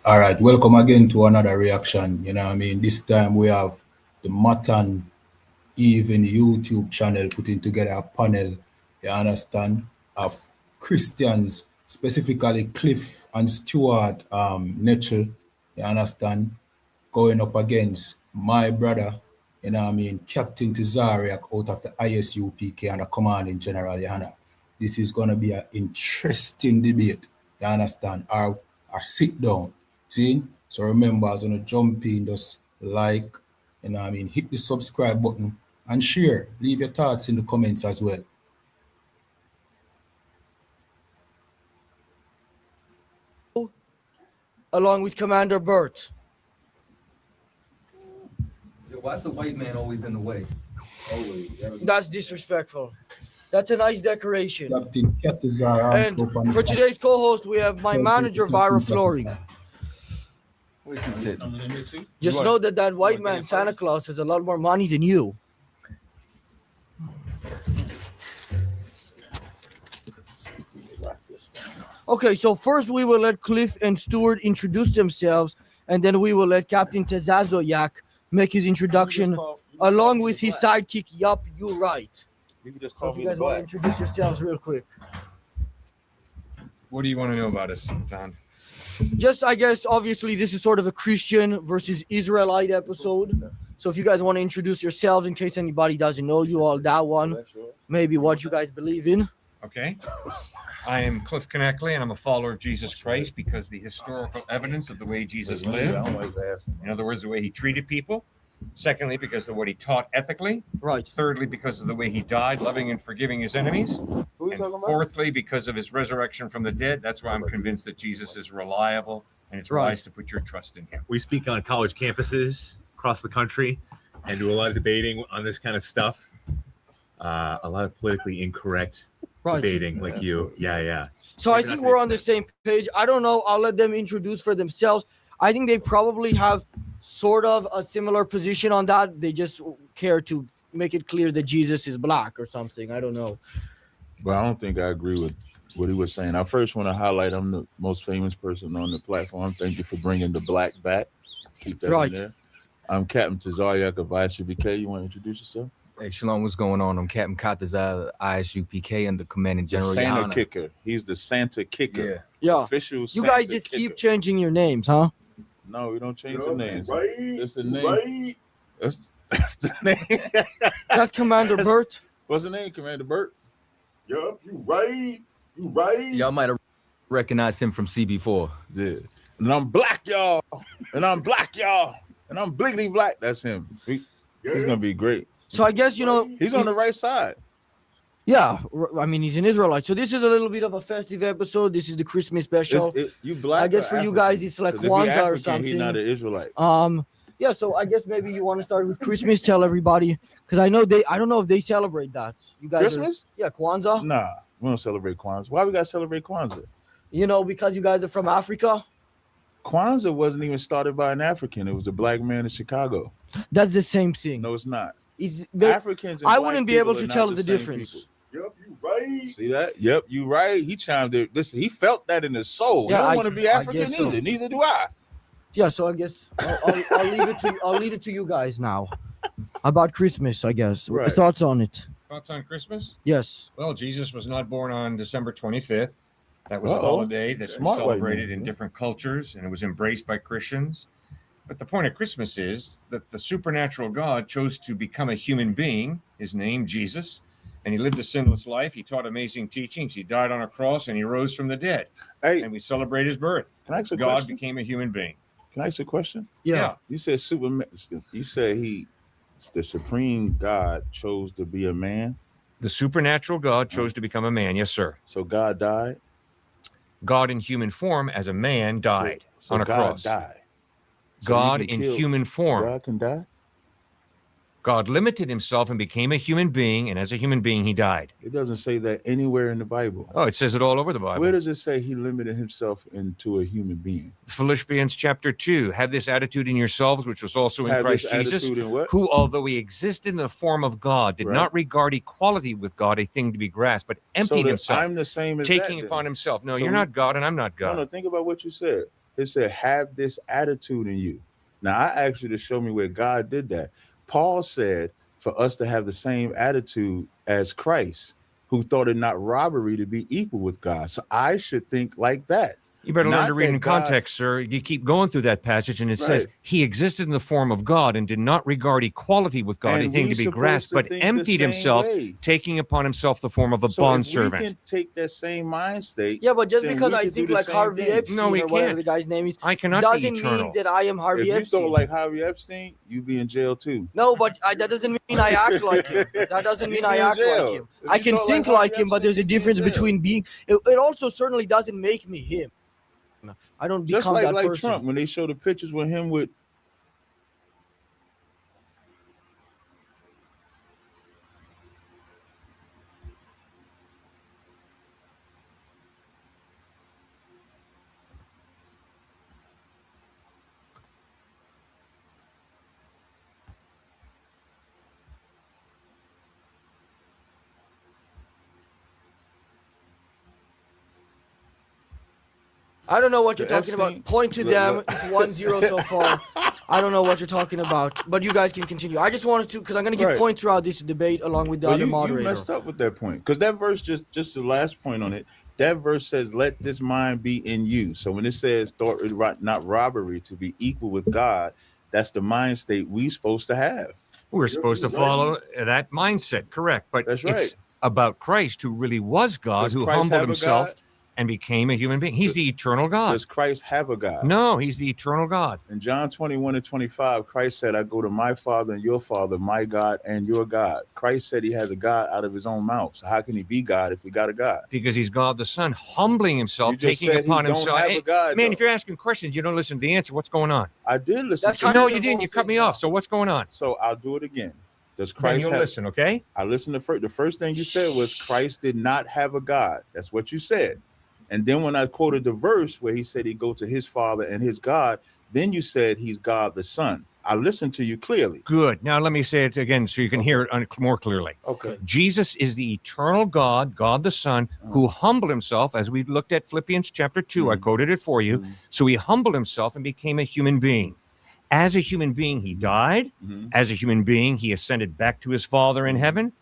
All right, welcome again to another reaction. You know what I mean? This time we have the Matan Even YouTube channel putting together a panel, you understand, of Christians, specifically Cliffe and Stuart Knechtle, you understand, going up against my brother, you know what I mean, Captain Tizariak out of the ISUPK and the commanding general, you know. This is going to be an interesting debate, you understand, or sit down, see? So remember, I was going to jump in, just like, you know what I mean, hit the subscribe button and share. Leave your thoughts in the comments as well. Along with Commander Burt. Why's the white man always in the way? Always. That's disrespectful. That's a nice decoration. Captain And for today's co-host, we have my manager, Vira Flooring. Where's he sitting? Just know that that white man, Santa Claus, has a lot more money than you. Okay, so first we will let Cliffe and Stuart introduce themselves, and then we will let Captain Tezazoyak make his introduction along with his sidekick, Yup, You Right. You can just So call if me you the guys want to Black. introduce yourselves real quick. What do you want to know about us, Don? Just, I guess, obviously, this is sort of a Christian versus Israelite episode. So if you guys want to introduce yourselves in case anybody doesn't know you all, that one, maybe what you guys believe in. Okay. I am Cliffe Knechtle, and I'm a follower of Jesus Christ because the historical evidence of the way Jesus lived, in other words, the way he treated people. Secondly, because of what he taught ethically. Right. Thirdly, because of the way he died, loving and forgiving his enemies. And fourthly, because of his resurrection from the dead. That's why I'm convinced that Jesus is reliable, and it's wise to put your trust in him. We speak on college campuses across the country and do a lot of debating on this kind of stuff. A lot of politically incorrect debating like you. Yeah. So I think we're on the same page. I don't know. I'll let them introduce for themselves. I think they probably have sort of a similar position on that. They just care to make it clear that Jesus is black or something. I don't know. Well, I don't think I agree with what he was saying. I first want to highlight I'm the most famous person on the platform. Thank you for bringing the black back. Keep that in there. I'm Captain Tizariak of ISUPK. You want to introduce yourself? Hey, Shalom, what's going on? I'm Captain Katazai, ISUPK, and the Commanding General. The Santa Kicker. He's the Santa Kicker. Yeah. Official You Santa guys just Kicker. keep changing your names, huh? No, we don't change the names. Right. That's the name. Right. That's the name. That's Commander Burt. What's the name, Commander Burt? Yup, you right. You right. Y'all might have recognized him from CB4. Yeah. And I'm black, y'all. And I'm black, y'all. And I'm bliggity black. That's him. He's gonna be great. So I guess, you know, He's on the right side. yeah, I mean, he's an Israelite. So this is a little bit of a festive episode. This is the Christmas special. You black. I guess for you guys, it's like Kwanzaa or something. He's not an Israelite. Yeah, so I guess maybe you want to start with Christmas. Tell everybody, because I don't know if they celebrate that. You guys Christmas? Yeah, Kwanzaa. Nah, we don't celebrate Kwanzaa. Why we gotta celebrate Kwanzaa? You know, because you guys are from Africa. Kwanzaa wasn't even started by an African. It was a black man in Chicago. That's the same thing. No, it's not. Africans. I wouldn't be able to tell the difference. Yup, you right. See that? Yep, you right. He chimed in. Listen, he felt that in his soul. Yeah, He don't want to be African guess so. either. Neither do I. Yeah, so I guess I'll leave it to you guys now about Christmas. I guess. Right. Thoughts on it? Thoughts on Christmas? Yes. Well, Jesus was not born on December 25th. That was a holiday that was Smart white celebrated man. in different cultures, and it was embraced by Christians. But the point of Christmas is that the supernatural God chose to become a human being, his name, Jesus, and he lived a sinless life. He taught amazing teachings. He died on a cross, and he rose from the dead. Hey, And we celebrate his birth. can I ask a God question? became a human being. Can I ask a question? Yeah. You said Superman. You said the supreme God chose to be a man. The supernatural God chose to become a man. Yes, sir. So God died. God in human form as a man died So on a God cross. died. So God you can in kill- human form. God can die. God limited himself and became a human being, and as a human being, he died. It doesn't say that anywhere in the Bible. Oh, it says it all over the Bible. Where does it say he limited himself into a human being? Philippians chapter 2, have this attitude in yourselves, which was also in Have Christ this Jesus, attitude in what? who, although he existed in the form of God, did Right. not regard equality with God a thing to be grasped, but So emptied that himself, I'm the same as taking that, upon then. himself. No, So you're we- not God, and I'm not God. No, think about what you said. It said, have this attitude in you. Now, I asked you to show me where God did that. Paul said for us to have the same attitude as Christ, who thought it not robbery to be equal with God. So I should think like that. You better learn Not to read that in God- context, sir. You keep going through that passage, and it says Right. he existed in the form of God and did not regard equality with God And a thing we to be supposed grasped, to but think the emptied same himself, way. taking upon himself the form of a So if we bondservant. can take that same mind state, Yeah, but just then because we I could do think the like same Harvey thing. Epstein No, we or whatever can't. the guy's name is, I cannot be doesn't eternal. mean that I am Harvey if you Epstein. thought like Harvey Epstein, you'd be in jail too. No, but that doesn't mean I act like him. That doesn't You mean be I in act jail. like him. If I you can thought think like like Harvey him, but there's a Epstein, you'd be in difference jail. between being. It also certainly doesn't make me him. I don't Just become that like person. Trump, when they show the pictures with him with I don't know what you're The talking Epstein- about. Point to Look, them. look. It's 1-0 so far. I don't know what you're talking about, but you guys can continue. I just wanted to, because I'm going to give Right. points throughout this debate along with the Well, other you moderator. messed up with that point, because that verse, just the last point on it, that verse says, let this mind be in you. So when it says thought it not robbery to be equal with God, that's the mind state we supposed to have. We're supposed to right. follow that mindset, correct? But That's it's right. about Christ, who really was God, Does who Christ humbled have a himself God? and became a human being. He's the eternal God. Does Christ have a God? No, he's the eternal God. In John 21:25, Christ said, I go to my Father and your Father, my God and your God. Christ said he has a God out of his own mouth. So how can he be God if he got a God? Because he's God the Son, humbling himself, You just taking said he upon don't himself. have Hey, a God, man, though. if you're asking questions, you don't listen to the answer. What's going on? I did listen That's to kind you. No, of you the didn't. whole You cut thing me now. off. So what's going on? So I'll do it again. Does Then Christ you'll have? listen, okay? I listened to the first thing you said was Christ did not have a God. That's what you said. And then when I quoted the verse where he said he'd go to his Father and his God, then you said he's God the Son. I listened to you clearly. Good. Now let me say it again so you can hear it more clearly. Okay. Jesus is the eternal God, God the Son, who humbled himself, as we looked at Philippians chapter 2. I quoted it for you. So he humbled himself and became a human being. As a human being, he died. As a human being, he ascended back to his Father in heaven.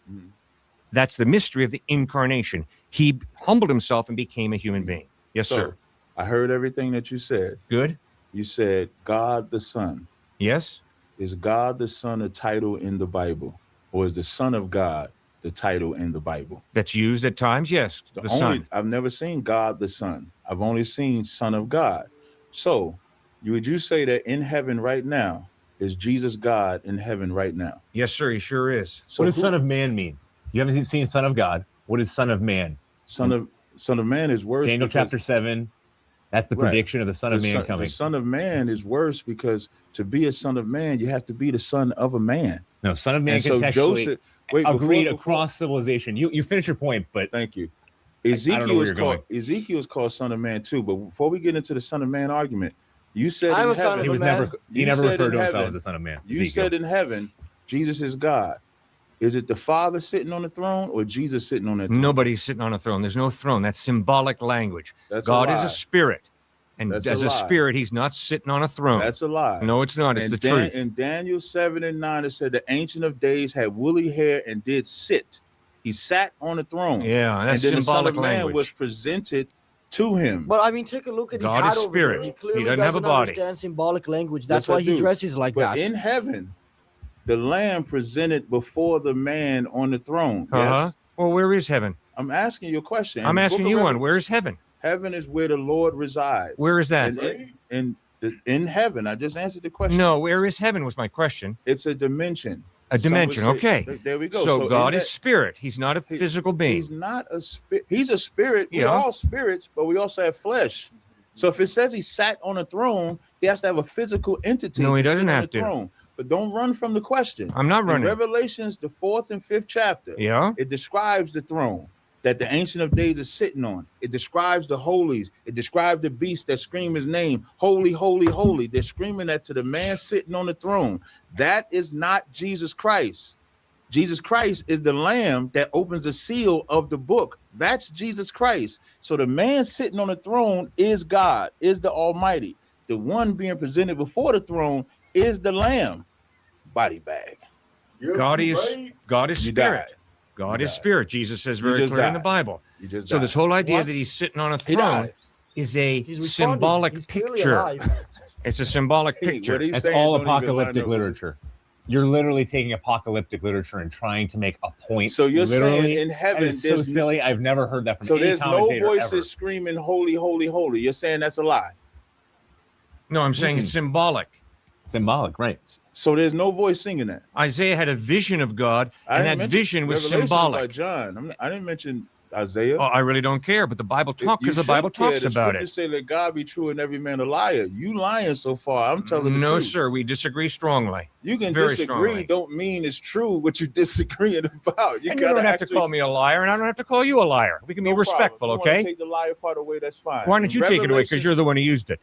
That's the mystery of the incarnation. He humbled himself and became a human being. Yes, So, sir. I heard everything that you said. Good. You said God the Son. Yes. Is God the Son a title in the Bible? Or is the Son of God the title in the Bible? That's used at times, yes. The Son. I've never seen God the Son. I've only seen Son of God. So would you say that in heaven right now, is Jesus God in heaven right now? Yes, sir. He sure is. So What does Son of Man mean? You haven't seen Son of God. What is Son of Man? Son of Man is worse. Daniel because- chapter 7. That's the Right. prediction of the Son of Man coming. The Son of Man is worse because to be a son of man, you have to be the son of a man. No, Son of Man And so contextually Joseph, agreed across civilization. You finish your point, but thank you. I don't know Ezekiel where is you're called Ezekiel is called Son of Man too. But before we get into the Son of Man argument, you said I'm in a son heaven, of he was a man. never he You never said referred in to himself heaven- as the Son of Man. you Ezekiel. said in heaven, Jesus is God. Is it the Father sitting on the throne or Jesus sitting on that throne? Nobody's sitting on a throne. There's no throne. That's symbolic language. That's God a is lie. a spirit. And That's as a a lie. spirit, he's not sitting on a throne. That's a lie. No, it's not. It's the truth. In Daniel 7:9, it said the Ancient of Days had woolly hair and did sit. He sat on the throne. Yeah, And that's then the Son symbolic of Man language. was presented to him. But I mean, take a look at his God hat is over there. spirit. He He clearly doesn't have a doesn't body. understand symbolic language. That's Yes, I why he do. dresses like But that. in heaven, the Lamb presented before the man on the throne. Uh-huh. Yes. Well, where is heaven? I'm asking you a question. I'm In the asking book you of one. Where is heaven? Heaven is where the Lord resides. Where is that? In heaven. I just answered the question. No, where is heaven was my question. It's a dimension. A Some would dimension. say- Okay. There we go. So God in is spirit. He's not a physical being. He's not a spirit. He's a spirit. We're Yeah. all spirits, but we also have flesh. So if it says he sat on a throne, he has to have a physical entity. No, he to sit doesn't on have the to. throne. But don't run from the question. I'm not running. In Revelations, the 4th and 5th chapter, Yeah. it describes the throne that the Ancient of Days is sitting on. It describes the holies. It describes the beasts that scream his name, holy, holy, holy. They're screaming that to the man sitting on the throne. That is not Jesus Christ. Jesus Christ is the Lamb that opens the seal of the book. That's Jesus Christ. So the man sitting on the throne is God, is the Almighty. The one being presented before the throne is the Lamb. Body bag. Yep, God you is right. God is You spirit. died. God You is died. spirit. Jesus says You very just clearly in the died. Bible. You just So died. this whole idea What? that he's sitting on a He throne died. is a He's responding. symbolic He's clearly picture. alive. It's a symbolic Hey, picture. what he's That's saying all don't even line apocalyptic up with- literature. You're literally taking apocalyptic literature and trying to make a point. So you're literally, saying in heaven, that is so there's silly. I've never heard that from so any there's no commentator voices ever. screaming, "Holy, holy, holy." You're saying that's a lie. No, I'm saying it's symbolic. Symbolic, right? So there's no voice singing that. Isaiah had a vision of God, I and didn't that mention vision was Revelation symbolic. By John. I didn't mention Isaiah. Oh, I really don't care, but the Bible talks You because the should Bible care. talks The about scriptures it. say let God be true and every man a liar. You lying so far. I'm telling the No, truth. sir, we disagree strongly. You can Very disagree. strongly. Don't mean it's true what you're disagreeing about. And you gotta don't have to actually- call me a liar, and I don't have to call you a liar. We can be No problem. respectful, If you wanna okay? Take the liar part away. That's fine. Why don't you take it away? Because Revelation- you're the one who used it.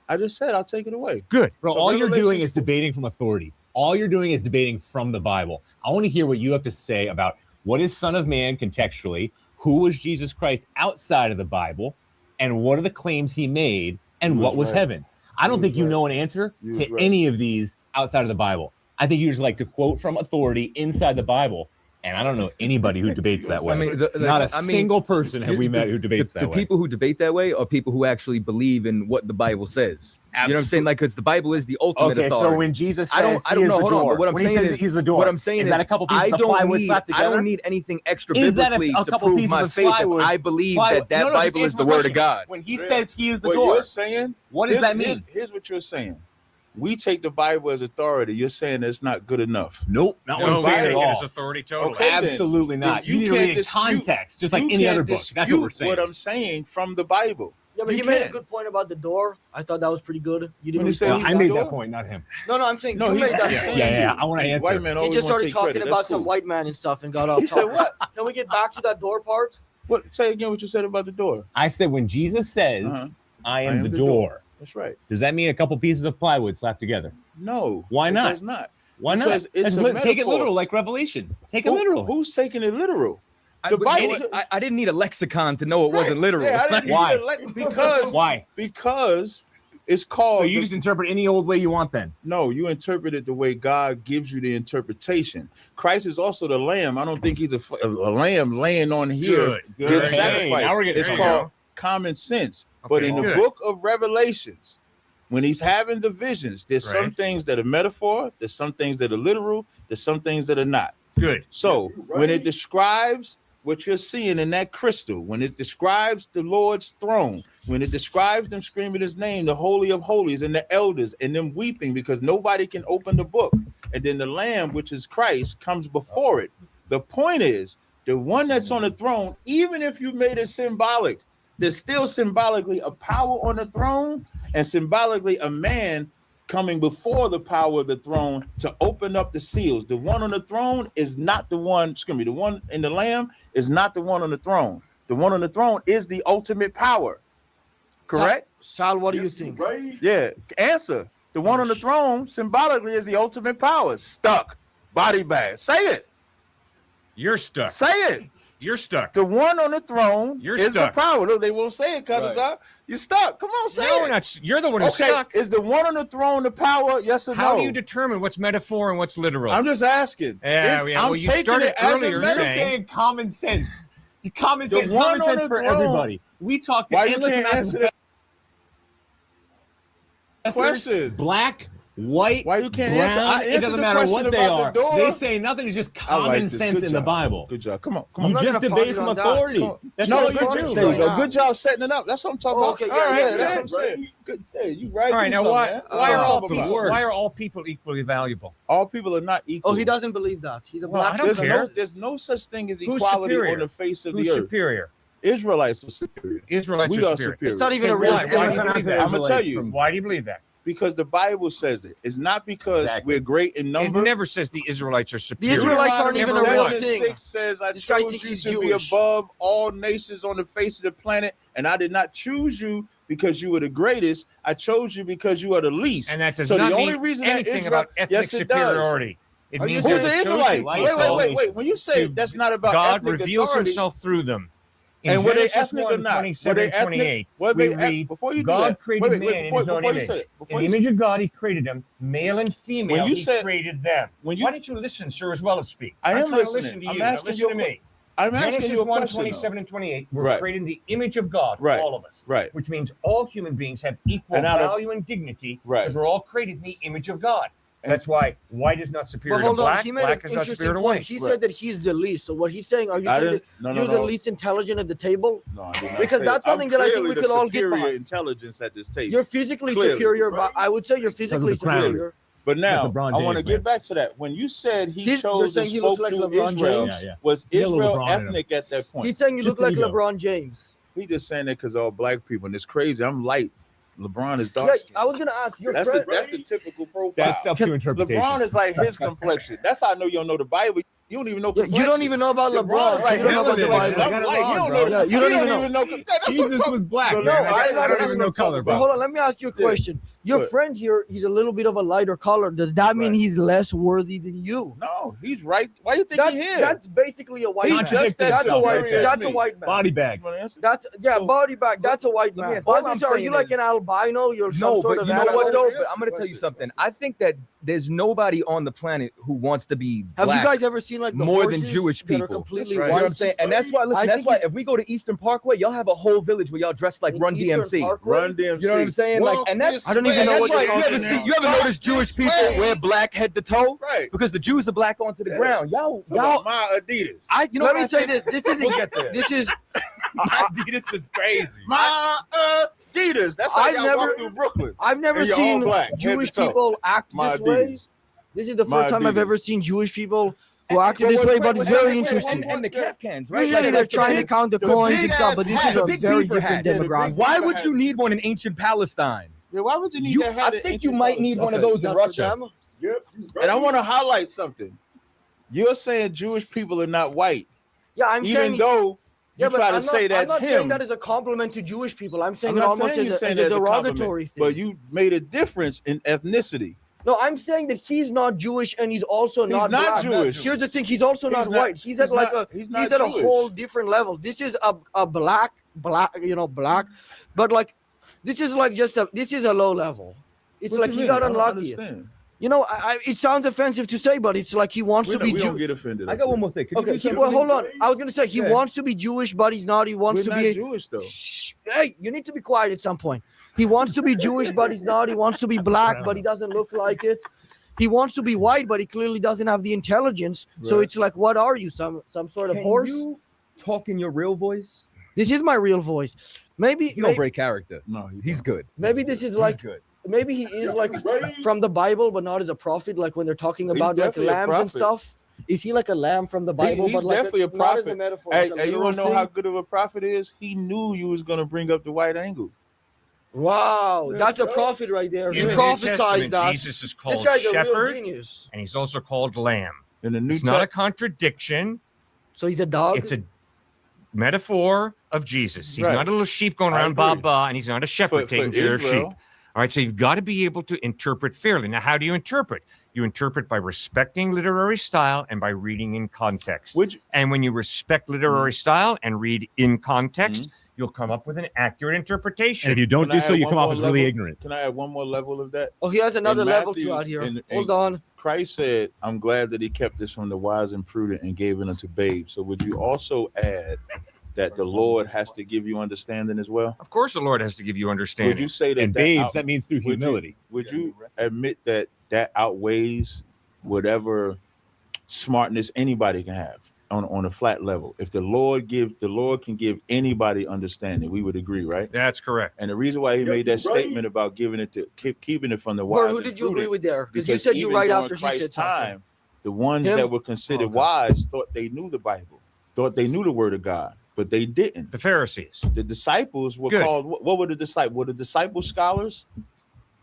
I just said I'll take it away. Good. Bro, So all you're doing Revelations- is debating from authority. All you're doing is debating from the Bible. I want to hear what you have to say about what is Son of Man contextually, who was Jesus Christ outside of the Bible, and what are the claims he made, and You what was was right. heaven. I don't You think was you right. know an answer You to was right. any of these outside of the Bible. I think you just like to quote from authority inside the Bible, and I don't know anybody who debates that way. I mean, Not a single person have we met who debates the that way. people who debate that way are people who actually believe in what the Bible says. You know what I'm saying? Like, because the Bible is the ultimate Okay, authority. so when Jesus says I don't he is know. the Hold on, door, but what I'm when he saying says is he's the door, what I'm saying is is that a couple pieces I of plywood don't slapped need. I together? don't need anything extra Is that biblically a to couple prove pieces my of faith. If plywood? I believe Plywood. that No, just Bible is answer the my word of question. God. When he Yeah. says he is the What door, you're saying? what does that mean? Here's what you're saying. We take the Bible as authority. You're saying it's not good enough. Nope, not what No, I'm we saying take at it all. as authority totally. Okay. then. Absolutely not. Then You need to can't read it in dispute- context, just like you any can't other book. That's what we're dispute saying. What I'm saying from the Bible. Yeah, but You he made a can't. good point about the door. I thought that was pretty good. You didn't When he said respond Well, to I that. made door? that point, not him. No, I'm saying No, you he- made that yeah, point. Yeah, I want to answer. White man He always just wanna started take talking credit. about That's some cool. white man and stuff and got off He said topic. what? Can we get back to that door part? What? Say again what you said about the door. I said when Jesus says, Uh-huh. I am the door, That's right. does that mean a couple pieces of plywood slapped together? No. Why it not? does not. Why Because not? it's a Take it metaphor. literal, like Revelation. Take it Who- literal. Who's taking it literal? I, The but Bible- I didn't need a lexicon to know it wasn't literal. Yeah, I didn't Why? because Why? because it's called. So you just interpret any old way you want then? No, you interpret it the way God gives you the interpretation. Christ is also the Lamb. I don't think he's a lamb laying on here. Good. Good Hey, sacrifice. now we're getting It's there you called go. common sense. But Okay, in the good. book of Revelations, when he's having the visions, there's some Right. things that are metaphor, there's some things that are literal, there's some things that are not. Good. So You're when it right. describes what you're seeing in that crystal, when it describes the Lord's throne, when it describes them screaming his name, the Holy of Holies, and the elders, and them weeping because nobody can open the book, and then the Lamb, which is Christ, comes before it. The point is, the one that's on the throne, even if you made it symbolic, there's still symbolically a power on the throne and symbolically a man coming before the power of the throne to open up the seals. The one on the throne is not the one, the one in the Lamb is not the one on the throne. The one on the throne is the ultimate power. Correct? Sal, what do you think? Right? Yeah. Answer. The one on the throne symbolically is the ultimate power. Stuck. Body bag. Say it. You're stuck. Say it. You're stuck. The one on the throne You're is stuck. the power. Look, they won't say it because Right. you're stuck. Come on, say No, it. not. You're the one who's Okay, stuck. is the one on the throne the power? Yes or How no? do you determine what's metaphor and what's literal? I'm just asking. Yeah, I'm well, you taking started it as a earlier metaphor. saying- Saying common sense. Common The sense, one common on sense the for throne- everybody. We talked to Why you endless can't amounts answer of that question? black, white, Why you can't brown, answer? I it answered doesn't the matter question what they about are. the door. They say nothing is just I like common this. sense Good in the job. Bible. Good job. Come on. You I'm not just gonna debate ponder from on that. authority. Come on. That's No, all good you job. do. There you Right go. now. Good job setting it up. That's what I'm talking Oh, about. okay, Yeah, yeah, that's yeah, what I'm saying. Good. Hey, you right. All right, do now something, why man. why are That's all what I'm people talking about. why are all people equally valuable? All people are not equal. Oh, he doesn't believe that. He's a Well, black I don't There's care. there's no such thing as Who's equality superior? on the face of Who's the earth. superior? Israelites are superior. Israelites We are are superior. superior. It's not even Okay, a real why? thing. Why do you believe that? I'm gonna tell you. Why do you believe that? Because the Bible says it. It's not because Exactly. we're great in number. It never says the Israelites are superior. Israelites aren't even a real Deuteronomy thing. 7:6 says, I This guy chose thinks you he's to be Jewish. above all nations on the face of the planet, and I did not choose you because you were the greatest. I chose you because you are the least. And that does so not the only mean reason that anything Israel, about ethnic yes, it does. superiority. It Are you means Who's saying the they're Israelite? chosen Like Wait. all When you say to- that's not about God ethnic reveals authority, himself through them. In And were they Genesis ethnic 1, or not? 27, Were they ethnic? 28, Were we they read, before you do God that? created man in his own Before you image. say it, In the image of God, he created them, male and female. When you He said- created them. when you- Why don't you listen, sir, as well as speak? I am I'm trying to listening. listen to I'm you. Now asking listen you to a me. I'm asking Genesis you a 1, question. 27 and 28, we're Right. created in the image of God, Right. all of us. Right. Which means all human beings have equal And out of- value and dignity Right. because we're all created in the image of God. That's why white is not superior But to hold on, black, he made an black is not interesting superior to point. white. He Right. said that he's the least. So what he's saying, are you I saying didn't. that you're the least intelligent at the table? No, I did not Because say that's that. something I'm that I think clearly we the could all get superior behind. intelligence at this table. You're physically Clearly. superior, but I would say you're physically the crown. superior. But now LeBron I want to James, get man. back to that. When you said You're chose and saying he looks spoke like through LeBron Israel, James? Yeah. was He had a little Israel LeBron in him. ethnic at that point? He's saying you Just look like the ego. LeBron James. He just saying that because all black people, and it's crazy. I'm light. LeBron is dark Yeah, skin. I was gonna ask your That's friend. the typical profile. That's up to interpretation. LeBron is like his complexion. That's how I know you don't know the Bible. You don't even know. Yeah, you don't even know about LeBron. Right, You don't know about the complexion. Bible. I'm got it like, you wrong, don't bro. know. Yeah, you don't even know. That's what Jesus I'm was black, No, man. no, I don't that's even know what color, I'm But bro. hold on, let me ask you a Yeah. question. Your What? friend here, he's a little bit of a lighter color. Does that mean Right. he's less worthy than you? No, he's right. Why you think That's, he's here? that's basically a white He man. just that That's a white. superior as That's a me. white man. Body bag. You want to answer? That's So- body bag. That's a white Let me man. ask- all Are I'm you saying like is- an albino? You're some No, sort but of you know animal? what though? Answer But I'm the gonna tell you question. something. I think that there's nobody on the planet who wants to be Have black you guys ever seen like the more than horses Jewish that are people. completely That's right. You know what I'm white? saying? And that's why, I listen, that's think why it's- if we go to Eastern Parkway, y'all have a whole village where y'all dressed like In Run Eastern DMC. Parkway? Run DMC. You know what I'm saying? Like, and that's I don't even know that's what why you're you talking ever about. you ever notice Jewish people wear black head to toe? Right. Because the Jews are black onto the Yeah. ground. Y'all, My Adidas. you know Let what me I say think? this. This We'll isn't. get there. This is. Adidas is crazy. My Adidas. That's how I've y'all never- walk through Brooklyn. I've never And you're all seen black, head to Jewish toe. people act My this way. Adidas. This is the My first time I've Adidas. ever seen Jewish people who acted But this wait, way, wait, but wait, it's wait, very wait, interesting. And the Kafkans, right? Usually Like they're the trying to big- count the the coins and big stuff, ass but this hat, is a big very beaver different hat. Yeah, the big demographic. Why beaver would you hats. need one in ancient Palestine? Yeah, why would you need that hat? I in think you ancient might need one of those in That's for Russia. them. Yep. You right. And I want to highlight something. You're saying Jewish people are not white, Yeah, I'm even saying. though you Yeah, but try to I'm say not, I'm that's not saying him. that as a compliment to Jewish people. I'm saying I'm it not almost saying you're as saying a that as a derogatory compliment, thing. but you made a difference in ethnicity. No, I'm saying that he's not Jewish and he's also He's not not black. Jewish. Here's the thing: he's also He's not not- white. He's at he's like not- a he's not he's at a Jewish. whole different level. This is a black, black, but like this is like just a this is a low level. It's What like you he mean? got I don't unlucky. understand. You know, it sounds offensive to say, but it's like he wants We to don't, be we don't Jewish. get offended. I got one more thing. Could you Okay, just so, keep well, moving? hold on. I was gonna say he Yeah. wants to be Jewish, but he's not. He wants We're to not be. Jewish though. Shh, hey, you need to be quiet at some point. He wants to be Jewish, but he's not. He wants to be black, but he doesn't look like it. He wants to be white, but he clearly doesn't have the intelligence. So Right. it's like, what are you? Some sort of Can horse? you talk in your real voice? This is my real voice. Maybe You don't break character. No, He's good. maybe this is He's like good. maybe he is like from the Bible, but not as a prophet. Like when they're talking He's about like definitely a lambs and prophet. stuff. Is he like a lamb from the Bible? he's but like definitely a not as a prophet. metaphor. Hey, like a you literal want to know thing? how good of a prophet is? He knew you was gonna bring up the white angle. Wow, Yeah, that's a bro. prophet right there. In He the New prophesied Testament, that. Jesus is This called guy's a real shepherd, genius. and he's also called lamb. In the New It's not a Testament, contradiction. So he's a dog. It's a metaphor of Jesus. He's Right. not a little sheep going I around ba agree. ba, and he's not a shepherd taking care of sheep. Israel, All right, so you've got to be able to interpret fairly. Now, how do you interpret? You interpret by respecting literary style and by reading in context. which And when you respect literary style and read in context, you'll come up with an accurate interpretation. And if you don't Can I do so, add you one come off more as really level? ignorant. Can I add one more level of that? Oh, he has another In level Matthew, to add here. in- Hold on. Christ said, "I'm glad that He kept this from the wise and prudent and gave it unto babes." So would you also add that the Lord has to give you understanding as well? Of course, the Lord has to give you Would understanding. you say that And that babes, out- that means through would you- humility. Would you admit that that outweighs whatever smartness anybody can have on a flat level? If the Lord can give anybody understanding, we would agree, right? That's correct. And the reason why He made that statement about giving it to keeping it from the wise Well, who and did you agree prudent, with there? Because you because said you even right during after he Christ's said something. time, the ones Him? that were considered Okay. wise thought they knew the Bible, thought they knew the Word of God, but they didn't. The Pharisees. The disciples were Good. called. What were the disciples? Were the disciples scholars?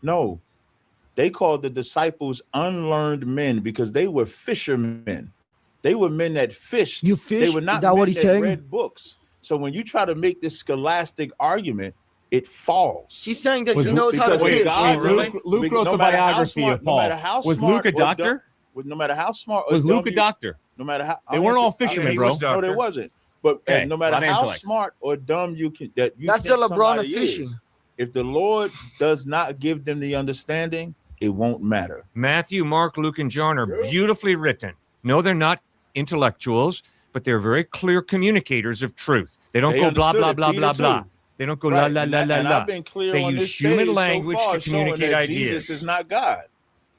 No, they called the disciples unlearned men because they were fishermen. They were men that fished. You fish? They were not Is that men what he's that saying? read books. So when you try to make this scholastic argument, it falls. He's saying that Was he knows how to because fish. God- really? Luke wrote no the matter how biography smart- of no Paul. matter how Was smart Luke a or doctor? no matter how smart or Was dumb Luke a you- doctor? No matter how They weren't all fishermen, he bro. was No, they doctor. wasn't. But Okay, no matter a lot of how intellects. smart or dumb you can That's the think LeBron of somebody fishing. is, if the Lord does not give them the understanding, it won't matter. Matthew, Mark, Luke, and John are beautifully written. No, they're not intellectuals, but they're very clear communicators of truth. They don't They go blah, understood blah, it. blah, Peter blah, blah. too. They don't go Right. la, la, And la, I- la, and la. I've been clear They on use this human stage language so far, to communicate showing that ideas. Jesus is not God.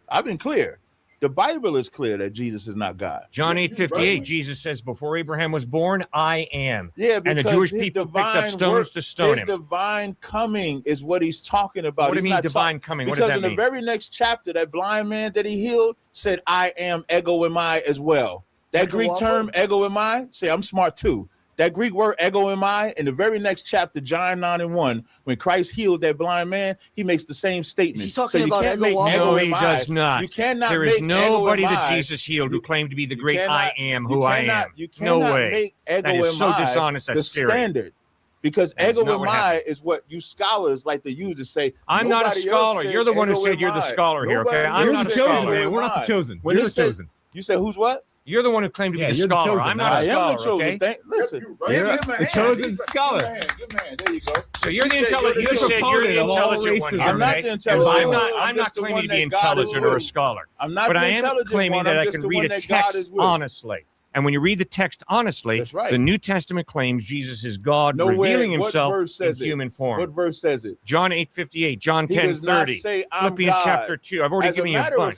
I've been clear. The Bible is clear that Jesus is not God. John Yeah, 8:58, right. Jesus says, before Abraham was born, I am. Yeah, And the because Jewish his people picked up divine stones work, to stone his him. divine coming is what he's talking about. What do you He's mean not divine coming? What Because does that in the mean? very next chapter, that blind man that he healed said, I am ego emai as well. That Like a Greek waffle? term, ego emai, say I'm smart too. That Greek word, ego emai, in the very next chapter, John 9:1, when Christ healed that blind man, he makes the same statement. Is he talking so you about can't ego make waffle? ego No, he emai. does not. You cannot There is make nobody ego that emai. Jesus healed who claimed to be the You great I cannot- am you who I cannot- am. You No cannot way. make ego That is so emai dishonest, that's the scary. standard. Because That is ego not what emai happened. is what you scholars like to use to say. I'm not a nobody else scholar. said You're the one who ego said you're the emai. scholar here, okay? Nobody I'm You're not the a chosen, scholar. man. We're not the Emai. chosen. When You're it the said- chosen. You said who's what? You're the one who claimed to Yeah, be the you're the scholar. chosen, I'm man. not I a am scholar, the chosen. okay? Listen, you right. give him a The hand. chosen Give scholar. him a hand. Give him a hand. There you go. So you're the You said intelligent. you're You the said you're the proponent of all intelligent one racism. here, I'm not okay? the And intelligent I'm one. not. I'm I'm not just the claiming one to be that God is intelligent or a with. scholar. I'm not But the I am intelligent claiming one. that I'm I just can the read one a that God text is with. honestly. And when you read the text honestly, That's right. the New Testament claims Jesus is God Nowhere- revealing what himself verse in says it? human form. What verse says it? John 8:58, John He does not 10:30, say I'm Philippians God. chapter 2. I've already As a given you a matter of bunch.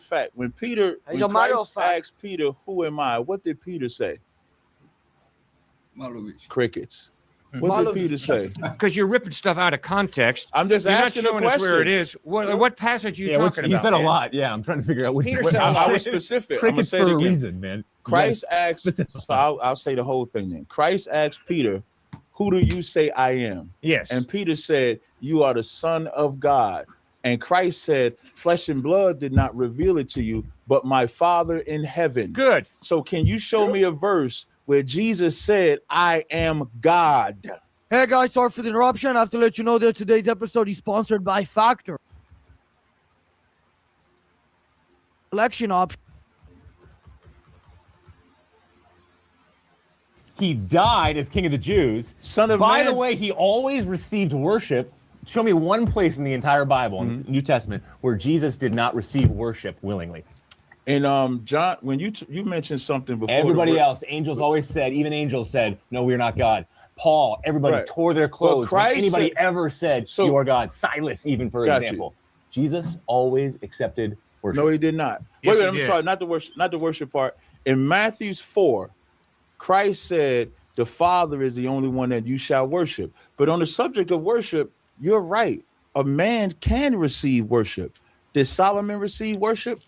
fact, when Peter, As when a matter of Christ fact. asked Peter, "Who am I?" What did Peter say? Crickets. What did Malovich. Peter say? Because you're ripping stuff out of context. I'm just You're not asking a showing us question. where it is. What passage are you talking he about? said a man? lot. Yeah, I'm trying to figure out what Peter what- said a I lot. was specific. I'm gonna Crickets say for it a again. reason, man. Christ Yes, asked. specific. So I'll say the whole thing then. Christ asked Peter, "Who do you say I am?" Yes. And Peter said, "You are the Son of God." And Christ said, "Flesh and blood did not reveal it to you, but my Father in heaven." Good. So can you show me a verse where Jesus said, "I am God"? Hey guys, sorry for the interruption. I have to let you know that today's episode is sponsored by Factor. Election option. He died as King of the Jews. Son of By Man. the way, he always received worship. Show me one place in the entire Bible, in the New Testament, where Jesus did not receive worship willingly. And John, when you mentioned something before, Everybody else, angels always said, even angels said, no, we're not God. Paul, everybody Right. tore their clothes. When Christ anybody said- ever said, So- you are God. Silas, even, for Got you. example. Jesus always accepted worship. No, he did not. Yes, Wait, he I'm did. sorry, not the worship part. In Matthew's 4, Christ said, "The Father is the only one that you shall worship." But on the subject of worship, you're right. A man can receive worship. Did Solomon receive worship?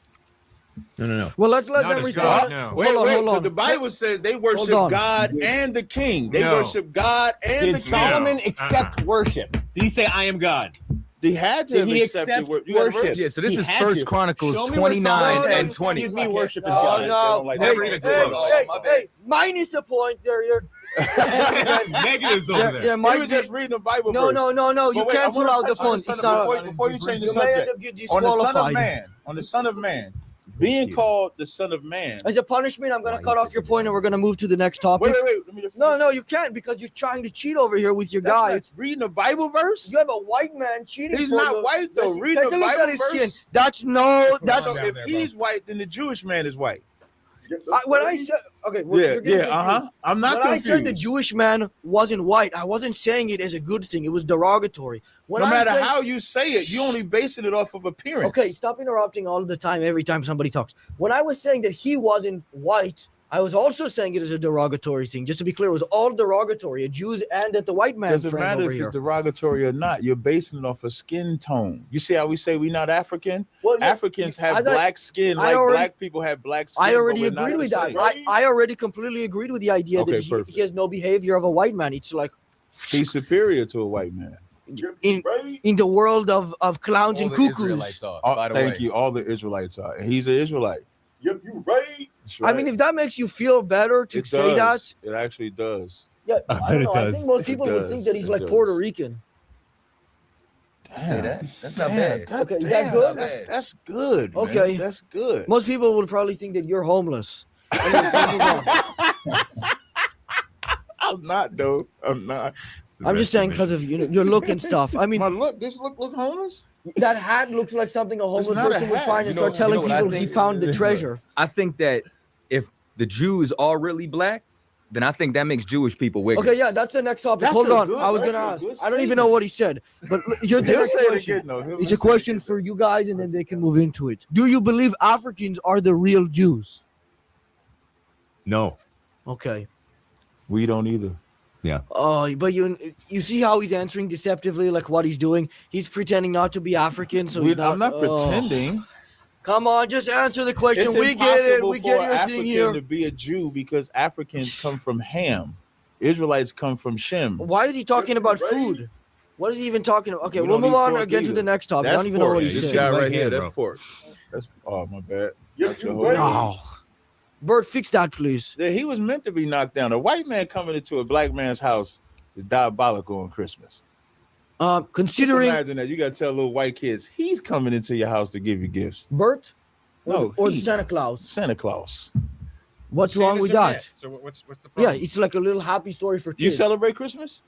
No. Well, let's let Not them as respond. God, no. Hold Wait, on, wait. hold But on. the Bible says they Hold worship on. God and the King. They No. worship God and Did the King. Solomon No. accept worship? Did he say, I am God? They had to Did have he accepted accept worship. You got a worship? verse? Yeah, so this He is had First to. Chronicles Show me where 29 Solomon and 20. Excuse me, worship is No, God. They no. don't like Hey, that. Read it hey, close. hey, My hey, minus the point. There, Negatives over there, there. there You might were be. just reading the Bible No, verse. no. You But wait, I can't pull wanna out the touch on phone. Son It's of- not. before you change the You may end subject. up getting On the Son of disqualified. Man, on the Son of Man, being called the Son of Man. As a punishment, I'm gonna Why cut you off said your that? point and we're gonna move to the next topic. Wait. Let me just No, you can't because you're trying to cheat over here with your That's guy. not reading a Bible verse. You have a white man cheating. He's for not you. white though. Listen, Read take the a look Bible at his skin. verse. That's no. That's So down if there, he's white, then the Jewish man is white. when I said okay. You're getting confused. I'm not When I confused. said the Jewish man wasn't white, I wasn't saying it as a good thing. It was derogatory. When no I'm matter saying- how you say it, you only basing it off of appearance. Okay, stop interrupting all the time. Every time somebody talks. When I was saying that he wasn't white, I was also saying it as a derogatory thing. Just to be clear, it was all derogatory, at Jews and at the white man Doesn't friend matter over if here. it's derogatory or not. You're basing it off of skin tone. You see how we say we're not African? Well, yeah, Africans have as I- black skin, I like already- black people have black skin. I but already we're not agreed the with that. same. I already completely agreed with the idea Okay, that perfect. he has no behavior of a white man. It's like He's superior to a white man. in the world of clowns All and the cuckoos. Israelites are, by the Thank way. you. All the Israelites are. And he's an Israelite. Yep, you right. That's I mean, if that makes you feel better to it say does. that, It actually does. yeah, I I bet don't it know. I does. think most It people would think does. that he's It like does. Puerto Rican. Say that. That's not Damn, bad. Okay, is that damn, good? That's good. Man. Okay. That's good. Most people would probably think that you're homeless. Anyway, let's move on. I'm not though. I'm not. I'm just saying because of your look and stuff. I mean, My look. This look homeless. that hat looks like something a homeless not a person would hat. find and start You know telling what I people he think? found the treasure. I think that if the Jews are really black, then I think that makes Jewish people wicked. Okay, yeah, that's the next topic. That's Hold a on. good- I was that's gonna a ask. good I don't even know what he said. But here's the He'll next say it question. again though. It's a question for you guys, and then they can move into it. Do you believe Africans are the real Jews? No. Okay. We don't either. Oh, but you see how he's answering deceptively, like what he's doing. He's pretending not to be African, so he's not. I'm not pretending. Come on, just answer the question. It's We get it. impossible We for get an your African thing here. to be a Jew because Africans come from Ham. Israelites come from Shem. Why is he talking about Right. food? What is he even talking about? Okay, We we'll don't move eat on pork again to either. the next topic. I That's don't even know pork. what he This said. guy Right right here, hand, that's bro. pork. That's my bad. Yes, Your you whole- right. No. Bert, fix that, please. Yeah, he was meant to be knocked down. A white man coming into a black man's house is diabolical on Christmas. Just Considering imagine that. You got to tell little white kids, he's coming into your house to give you gifts. Bert No, or he. Santa Claus. Santa Claus. What's Same wrong as with a that? myth. So what's the Yeah, problem? it's like a little happy story for You kids. celebrate Christmas?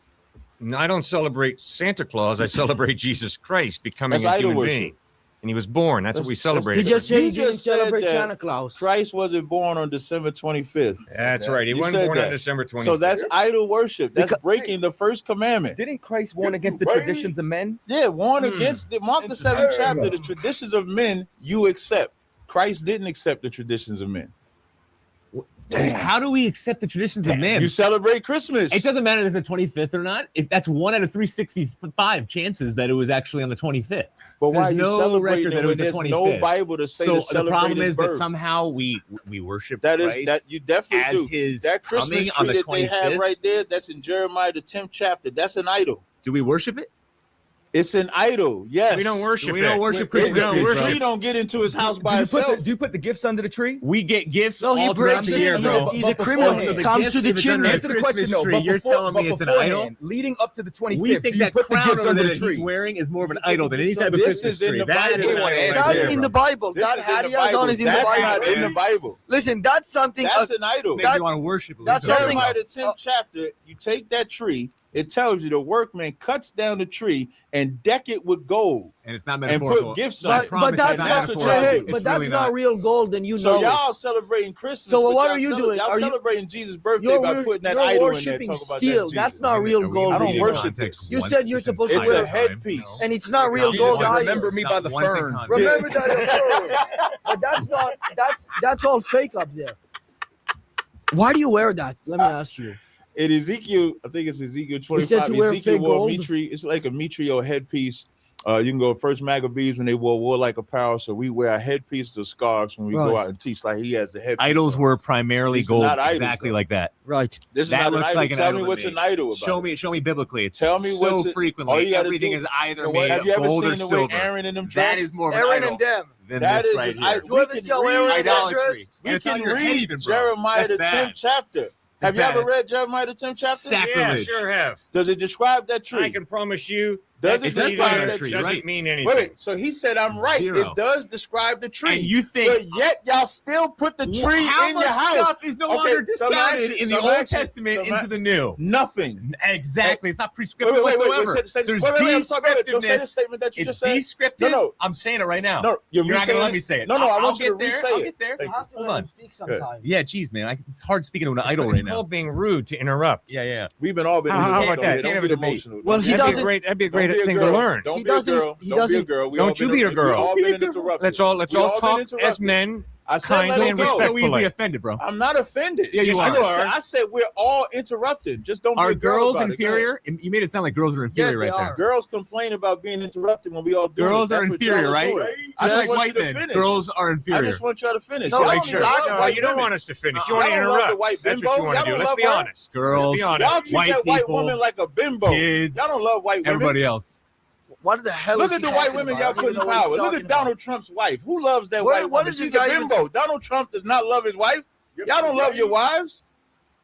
No, I don't celebrate Santa Claus. I celebrate Jesus Christ becoming That's a idol human worship. being. And he was born. That's what we That's- celebrate. He just said You he didn't just said celebrate that Santa Claus. Christ wasn't born on December 25th. That's right. He You wasn't said born that. on December 25th. So that's idol worship. That's Because- breaking the first commandment. Didn't Christ warn You against the right. traditions of men? Yeah, warn Hmm. against the Mark the 7th chapter. The traditions of men you accept. Christ didn't accept the traditions of men. How do we accept the traditions of man? You celebrate Christmas. It doesn't matter if it's the 25th or not. If that's 1 out of 365 chances that it was actually on the 25th. But why are There's you no celebrating record it that it was when the there's no 25th. Bible to say So to the celebrate problem his is that birth? somehow we worship That is Christ that you definitely as do. his That Christmas coming tree on the that they have 25th. right there, that's in Jeremiah the 10th chapter. That's an idol. Do we worship it? It's an idol. Yes. we don't worship We it. don't worship It- Christmas We don't trees, the bro. tree don't get into his house by do itself. you put the gifts under the tree? We get gifts No, he all throughout breaks the it. year, bro. He's a But criminal. before- He the comes gifts, to the if it's under chimney. a Answer the Christmas question, no. tree, But you're before- telling me but it's an beforehand, idol? leading up to the 25th, We think do you that put the crown gifts under the that tree? he's wearing is more of an idol than any type of This Christmas is in tree. the That Bible. is an idol right That's there, in bro. the Bible. This That is hat in he the has on Bible. is in the That's Bible. not in the Bible. Listen, that's something. That's an idol. Makes you want to worship it. That's Listen, something- Jeremiah the 10th chapter, you take that tree, it tells you the workman cuts down the tree and deck it with gold and it's not and metaphorical. put gifts on I it. but promise that's it's not not. metaphorical. Hey, It's hey, but that's really not not. real gold, and you So know y'all it. celebrating Christmas. So but what y'all are you cele- doing? Y'all Are you- celebrating Jesus' birthday by putting that you're idol in there. worshiping Talk about steel. that That's Jesus. not real Are we gold. I don't reading worship context this. You once said you're this supposed to It's entire a wear- time? headpiece. And it's not real You gold just either. remember me by Not the once in fern. context. Remember that. But that's not. That's all fake up there. Why do you wear that? Let me ask you. In Ezekiel, I think it's Ezekiel said 25. to wear Ezekiel fake wore gold? mitri. It's like a mitri or headpiece. You can go First Maccabees when they wore warlike apparel. So we wear a headpiece or scarves when we go Right. out and teach. Like he has the headpiece. Idols on. were primarily These are gold, not idols, exactly though. like that. Right. This is That not an looks idol. like an Tell idol me to what's me. an idol about. Show me biblically. It's Tell me so what's it- all frequently you gotta everything do- is either Have made of you ever gold or seen the way silver. Aaron and them That dressed? is more of an Aaron idol and them. than That this is right an here. idol. You ever We see can how Aaron read and them Idolatry. dressed? We And it's on can your head read even, bro. Jeremiah the That's 10th bad. chapter. Have you bad. ever read Jeremiah the 10th chapter? Sacrilege. Yeah, sure have. Does it describe that I tree? can promise you Does that it does describe describe that that tree? tree, doesn't right? mean anything. Wait, so he said I'm right. Zero. It does describe the tree. And you think but yet y'all still put the tree how in much your house. stuff is no Okay, longer some discounted action, in the some Old action, Testament some into the New? Nothing. Exactly. It's not Wait, prescriptive wait, whatsoever. say this. There's Wait, I'm sorry, wait, don't say the descriptiveness. statement that you It's just said. descriptive. No. I'm saying it right now. No, You're not gonna re-saying let me say it. No, I I'll want you to get there. re-say I'll it. get there. You have to Hold let on. him speak sometimes. Yeah, geez, man. It's hard speaking to an idol It's right now. called being rude to interrupt. Yeah. We've been all been. How about that? Don't Can't have get a debate. emotional. Well, Don't he be- doesn't- That'd be a don't great be a thing girl. to learn. Don't He be a doesn't- girl. he Don't be a doesn't- girl. We Don't all you been- be a we girl. all been interrupted. Let's We all been talk as interrupted. men. I said kindly let and it go. So respectfully. easily offended, bro. I'm not offended. Yeah, you I are. just said- I said we're all interrupted. Just don't be Are a girl girls about it. Go ahead. inferior? You made it sound like girls are inferior they right are. there. Girls complain about being interrupted when we all do Girls it. are That's what inferior, y'all right? doing. I Just just like want white you to men. finish. Girls are I inferior. just want y'all to finish. No, Y'all make don't sure. love No, white you don't women. want us to finish. You Y'all want to don't love the interrupt. white That's bimbo. what you want Y'all to do. don't Let's love be her. honest. Girls, Let's be honest. Y'all treat white that white people, woman like a bimbo. kids, Y'all don't love white women. everybody else. What the hell? Look is at he the white talking women about? y'all I don't put in even know what he's power. Look talking at Donald about. Trump's wife. Who loves that What- white what woman? is this She's a guy even- bimbo. Donald Trump does not love his wife. Y'all don't love your wives.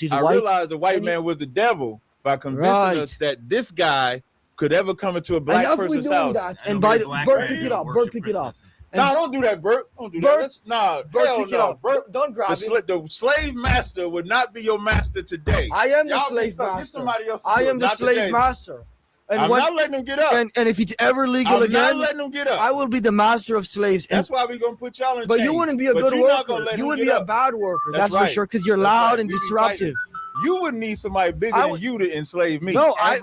he's I white. realized the white and he- man was the devil by convincing us that this guy could ever come into a black person's house. And by the Bert, pick it up. Bert, pick it up. No, don't do that, Bert. Don't do that. No, Bert, hell pick it no. up. Bert, don't grab it. The slave master would not be your master today. I am the Y'all slave get master. somebody else to I do it, am the not slave today. master. And I'm not letting him get up. And if it's ever legal I'm again, not letting him get up. I will be the master of slaves. That's why we're going to put y'all in But chains. you wouldn't be a good worker. You would be a bad worker. That's for sure, because you're loud and disruptive. You wouldn't need somebody bigger than you to enslave me. No, I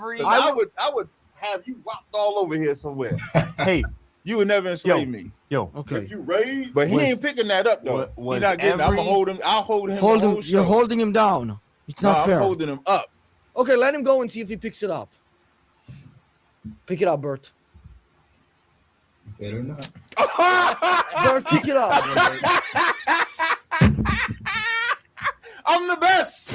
would have you whopped all over here somewhere. Hey, you would never enslave me. Yo, okay. You raised. But he ain't picking that up though. He's not getting. I'm gonna hold him. I'll hold him. Hold him. You're holding him down. It's not fair. I'm holding him up. Okay, let him go and see if he picks it up. Pick it up, Bert. Better not. Bert, pick it up. I'm the best.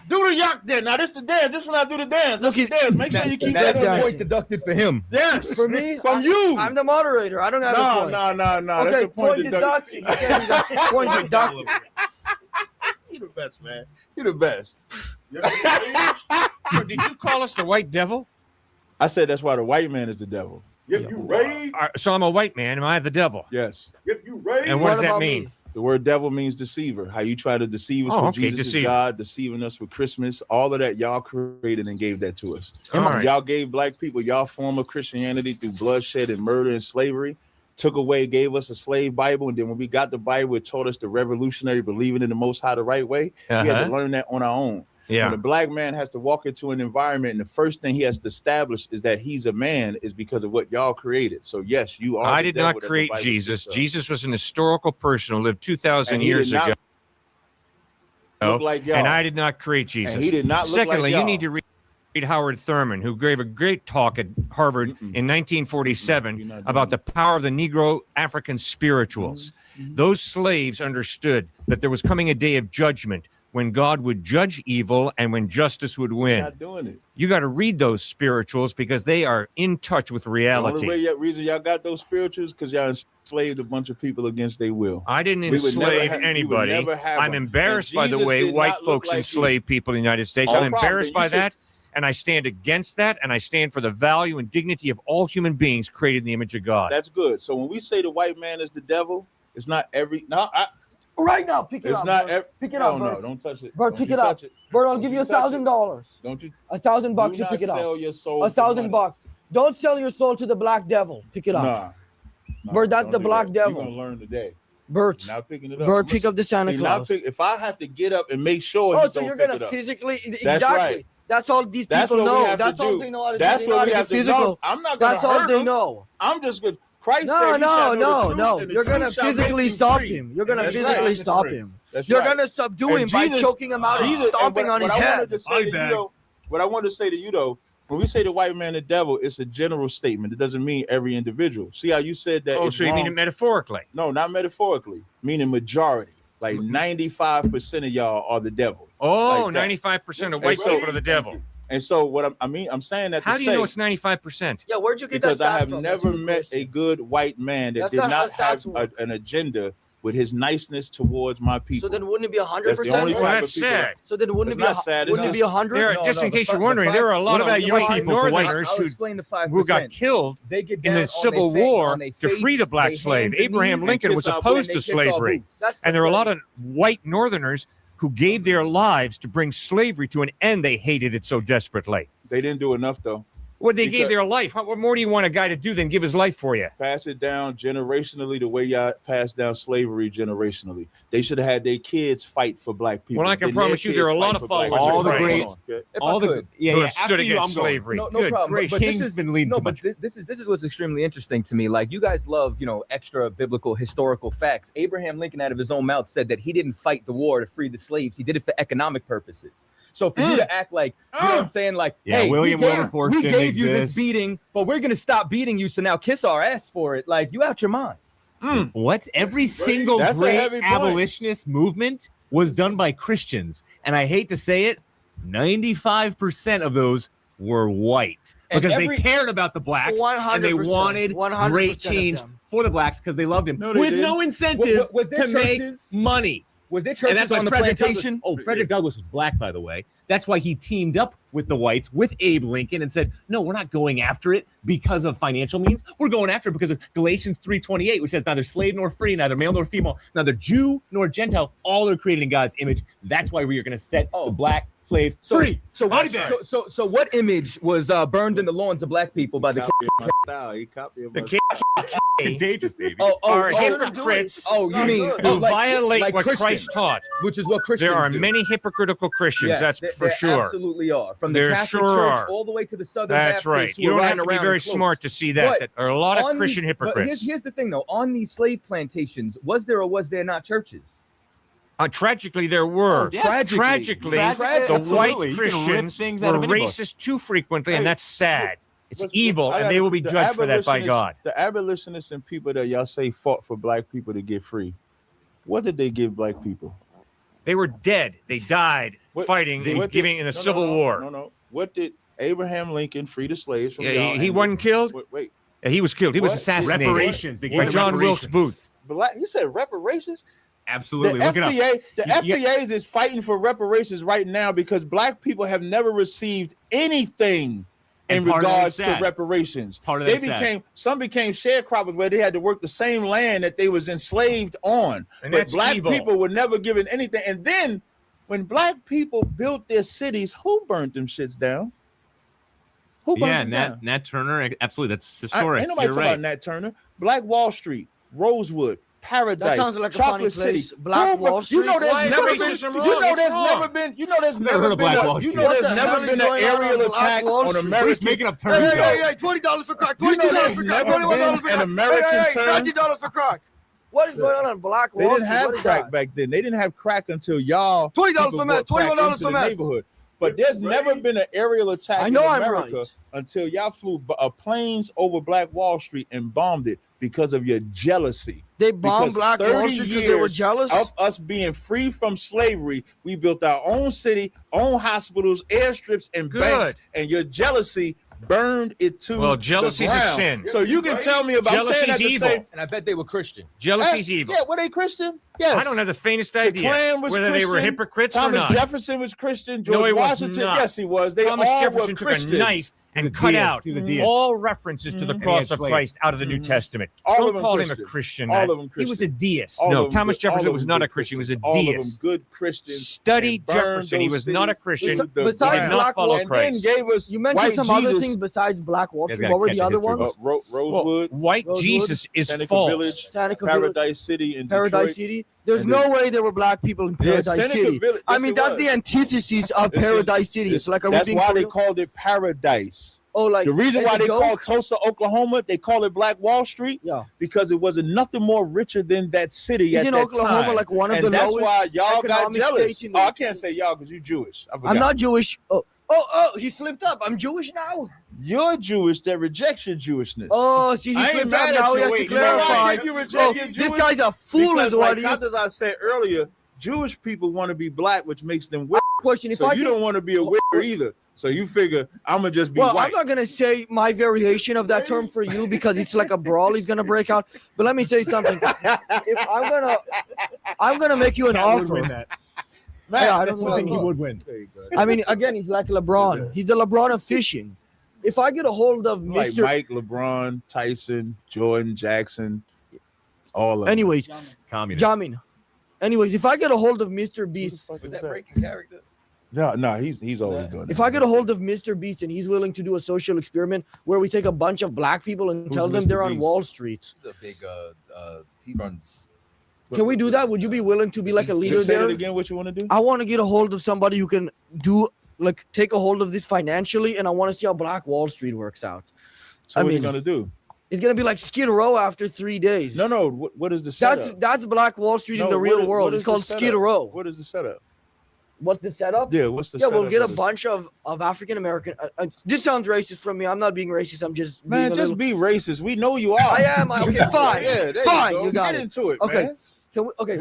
Do the yak then. Now this the dance. This when I do the dance. That's the dance. Make sure you keep that That's on a point deducted for him. Yes. For me, from you. I'm the moderator. I don't have a point. No. Okay, That's a point deducted. Point deducted. You the best, man. You the best. So did you call us the white devil? I said that's why the white man is the devil. If you raised. So I'm a white man. Am I the devil? Yes. If you raised. And what does that mean? The word devil means deceiver. How you try to deceive us with Jesus is God, deceiving us with Christmas. All of that y'all created and gave that to us. Y'all gave black people y'all form of Christianity through bloodshed and murder and slavery. Took away, gave us a slave Bible, and then when we got the Bible, it taught us the revolutionary believing in the Most High the right way. We had to learn that on our own. Yeah. When a black man has to walk into an environment, and the first thing he has to establish is that he's a man, is because of what y'all created. So yes, you are. I did not create Jesus. Jesus was an historical person who lived 2,000 years ago. Look like y'all. And I did not create Jesus. And he did not look Secondly, like y'all. you need to read Howard Thurman, who gave a great talk at Harvard in 1947 about the power of the Negro African spirituals. Those slaves understood that there was coming a day of judgment when God would judge evil and when justice would win. Not doing it. You got to read those spirituals because they are in touch with reality. The only reason y'all got those spirituals because y'all enslaved a bunch of people against their will. I didn't enslave anybody. I'm embarrassed by the way white folks enslave people in the United States. I'm embarrassed by that, and I stand against that, and I stand for the value and dignity of all human beings created in the image of God. That's good. So when we say the white man is the devil, it's not every... Right now, pick it up. It's not. Pick it up, No, Bert. don't touch it. Bert, pick it up. Bert, I'll give you $1,000. Don't you? $1,000 to pick it up. Sell your soul. $1,000. Don't sell your soul to the black devil. Pick it up. Nah, Bert, that's the black devil. You're gonna learn today. Bert. Now picking it up. Bert, pick up the Santa Claus. If I have to get up and make sure. Oh, so you're gonna physically? Exactly. Right. That's all these people know. That's all they know how to do. That's what we have to know. I'm not gonna. That's all they know. I'm just good. Christ no. said You're gonna physically stop him. You're gonna physically stop him. You're gonna subdue him by choking him out and stomping on his head. What I wanted to say to you though, when we say the white man the devil, it's a general statement. It doesn't mean every individual. See how you said that? Oh, so you mean it metaphorically? No, not metaphorically. Meaning majority. Like 95% of y'all are the devil. Oh, like 95% of white people are the devil. And so what I'm saying that. How do you know it's 95%? Yeah, where'd you get that? Because I have never met a good white man that did not have an agenda with his niceness towards my people. So then wouldn't it be 100%? That's the only well, that's sad. So then wouldn't it be sad? Wouldn't it be 100? Just in case you're wondering, there are a lot of white Northerners who got killed in the Civil War to free the black slave. Abraham Lincoln was opposed to slavery, and there are a lot of white Northerners who gave their lives to bring slavery to an end. They hated it so desperately. They didn't do enough, though. Well, they gave their life. What more do you want a guy to do than give his life for you? Pass it down generationally the way y'all passed down slavery generationally. They should have had their kids fight for black people. Well, I can promise you there are a lot of followers of Christ. Who have stood against slavery. No problem. But King's been leading too much. But this is what's extremely interesting to me. Like, you guys love, extra biblical historical facts. Abraham Lincoln, out of his own mouth, said that he didn't fight the war to free the slaves. He did it for economic purposes. So for you to act like, you know what I'm saying? Like, hey, William Wilberforce we didn't gave you this exist. beating, but we're going to stop beating you. So now kiss our ass for it. Like, you out your mind. What? Every single great abolitionist movement was done by Christians. And I hate to say it, 95% of those were white because they cared about the blacks and they wanted great change for the blacks because they loved him with no incentive to make money. Was there And churches that's why on the Frederick plantation? Douglass, Frederick Douglass was black, by the way. That's why he teamed up with the whites, with Abe Lincoln, and said, no, we're not going after it because of financial means. We're going after it because of Galatians 3:28, which says neither slave nor free, neither male nor female, neither Jew nor Gentile, all are created in God's image. That's why we are going to set the black slaves free. So what image was burned in the lawns of black people by the Contagious, baby. Are hypocrites you mean who violate like what Christian, Christ taught. which is what Christians There are do. many hypocritical Christians, Yes, that's for there sure. Absolutely are. From the There Catholic sure Church are. all the way to the Southern That's Baptists. right. who You are don't have riding to be around very in cloaks. smart to see that. But That are a lot of on Christian these- but hypocrites. Here's the thing, though. On these slave plantations, was there or was there not churches? Tragically, there were. Yes. Tragically, the Absolutely. white You can rip Christians things were out of any book. racist too frequently, and Hey, that's sad. It's What's- evil, and they will be the judged for that by abolitionists- God. The abolitionists and people that y'all say fought for black people to get free, what did they give black people? They were dead. They died fighting and giving in the Civil War. No. What did Abraham Lincoln free the slaves from? Yeah, he wasn't killed. Wait. Yeah, he was killed. He was What? assassinated Reparations. They gave by them John Wilkes reparations. Booth. Black? You said reparations? Absolutely. The Look it up. FBA is fighting for reparations right now because black people have never received anything in And part of that regards is to sad. reparations. Part of They that's sad. became some became sharecroppers where they had to work the same land that they was enslaved on. And But that's black evil. people were never given anything. And then when black people built their cities, who burned them shits down? Who burned Yeah, them down? Nat Turner. Absolutely. That's Ain't historic. nobody You're talking right. about Nat Turner. Black Wall Street, Rosewood, Paradise. That sounds like a Chocolate funny place. City. Black Who bur- Wall You know Street? there's Why is never been. racism You wrong? know It's there's wrong. never been. You know there's Never heard never of been. Black A, Wall you Street. know What there's the never hell is been an going on on aerial Black attack Wall on Street? American. He's making up terms. Hey, though. hey, $20 for crack. You know $22 there's for crack. never $21 been for an crack. American Hey, term. $90 for crack. What is going on Black They Wall didn't Street? have What is crack that? back then. They didn't have crack until y'all. $20 people for meth. brought crack $21 into for the meth. neighborhood. But there's never been an aerial attack I know in I'm America right. until y'all flew planes over Black Wall Street and bombed it because of your jealousy. They bombed Because Black Wall 30 Street because they were years jealous? of us being free from slavery, we built our own city, own hospitals, airstrips, and Good. banks. And your jealousy burned it to Well, the jealousy's a ground. sin. So you can tell me about I'm saying Jealousy's that to evil. say, And I bet they were Christian. Jealousy's hey, evil. Yeah, were they Christian? Yes. I don't have the faintest The idea Klan was whether they were Christian. hypocrites Thomas or not. Jefferson was Christian. George No, he was Washington, not. yes, he was. They Thomas all Jefferson were took Christians. a knife and He's a cut deist. out He was a deist. all references to the Mhm. cross Yeah, of slaves. Christ out of the New Mhm. Testament. All of Don't them call him a Christian. Christian. All Matt. of them He was a Christian. deist. All No, of them Thomas good- all Jefferson of was them not good a Christian. He was a Christians. All of them deist. good Christians. Study and burned Jefferson. He those was not a cities Christian. to the Besides He did ground. not Black follow Wall- And Christ. then gave us You mentioned white some other Jesus, things besides Black Wall Guys Street. gotta What were catch the a other history ones? book. Rosewood, White Rosewood, Jesus is Seneca false. Village, Seneca Village, Paradise City in Paradise Detroit. City. There's And no then- way there were black people in Yeah, Paradise Seneca City. Village. I Yes, mean, it that's was. the antithesis of Listen, Paradise City. It's like, are we That's being why for they real? called it Paradise. Oh, like The reason as why a they joke? call Tulsa, Oklahoma, they call it Black Wall Street, Yeah. because it wasn't nothing more richer than that city at Isn't that Oklahoma time. like one of And the that's lowest why y'all got economic jealous. states in the- Oh, I can't say y'all because you Jewish. I forgot. I'm not Jewish. Oh, he slipped up. I'm Jewish now. You're Jewish that rejects your Jewishness. Oh, see, he I ain't slipped mad up at now. you. He has to Wait, you know why clarify. you reject Oh, your this Jewish? guy's a fool, Because, is what like, he is. as I said earlier, Jewish people want to be black, which makes them wicked. Question: If So I you can- don't want to be a wicker either. So you figure I'm gonna just be Well, white. I'm not gonna say my variation of that term for you because it's like a brawl is gonna break out. But let me say something. If I'm gonna make you an Cat would offer. win that. Yeah, I That's don't one thing he know. would win. There you go. I mean, again, he's like LeBron. He's the LeBron of fishing. If I get a hold of Like Mr. Mike, LeBron, Tyson, Jordan, Jackson, all of them. Anyways, Communist. Jamin. Anyways, if I get a hold of Mr. Beast, Was that breaking character? No, he's always doing that. if I get a hold of Mr. Beast and he's willing to do a social experiment where we take a bunch of black people and Who's tell them Mr. they're on Beast? Wall Street, He's a big he runs. can we do that? Would you be willing to be like a leader Say there? it again. What you want to do? I want to get a hold of somebody who can take a hold of this financially, and I want to see how Black Wall Street works out. So I what are you mean, gonna do? It's gonna be like Skid Row after 3 days. No. What is the setup? That's Black Wall Street in No, the what real is- world. what It's is the called setup? Skid Row. What is the setup? What's the setup? Yeah, what's the Yeah, setup? we'll get a of it? bunch of African American. This sounds racist from me. I'm not being racist. I'm just Man, being a just little. be racist. We know you are. I am. Okay, fine. Yeah, there Fine, you, go. you got Get it. into it, Okay. man.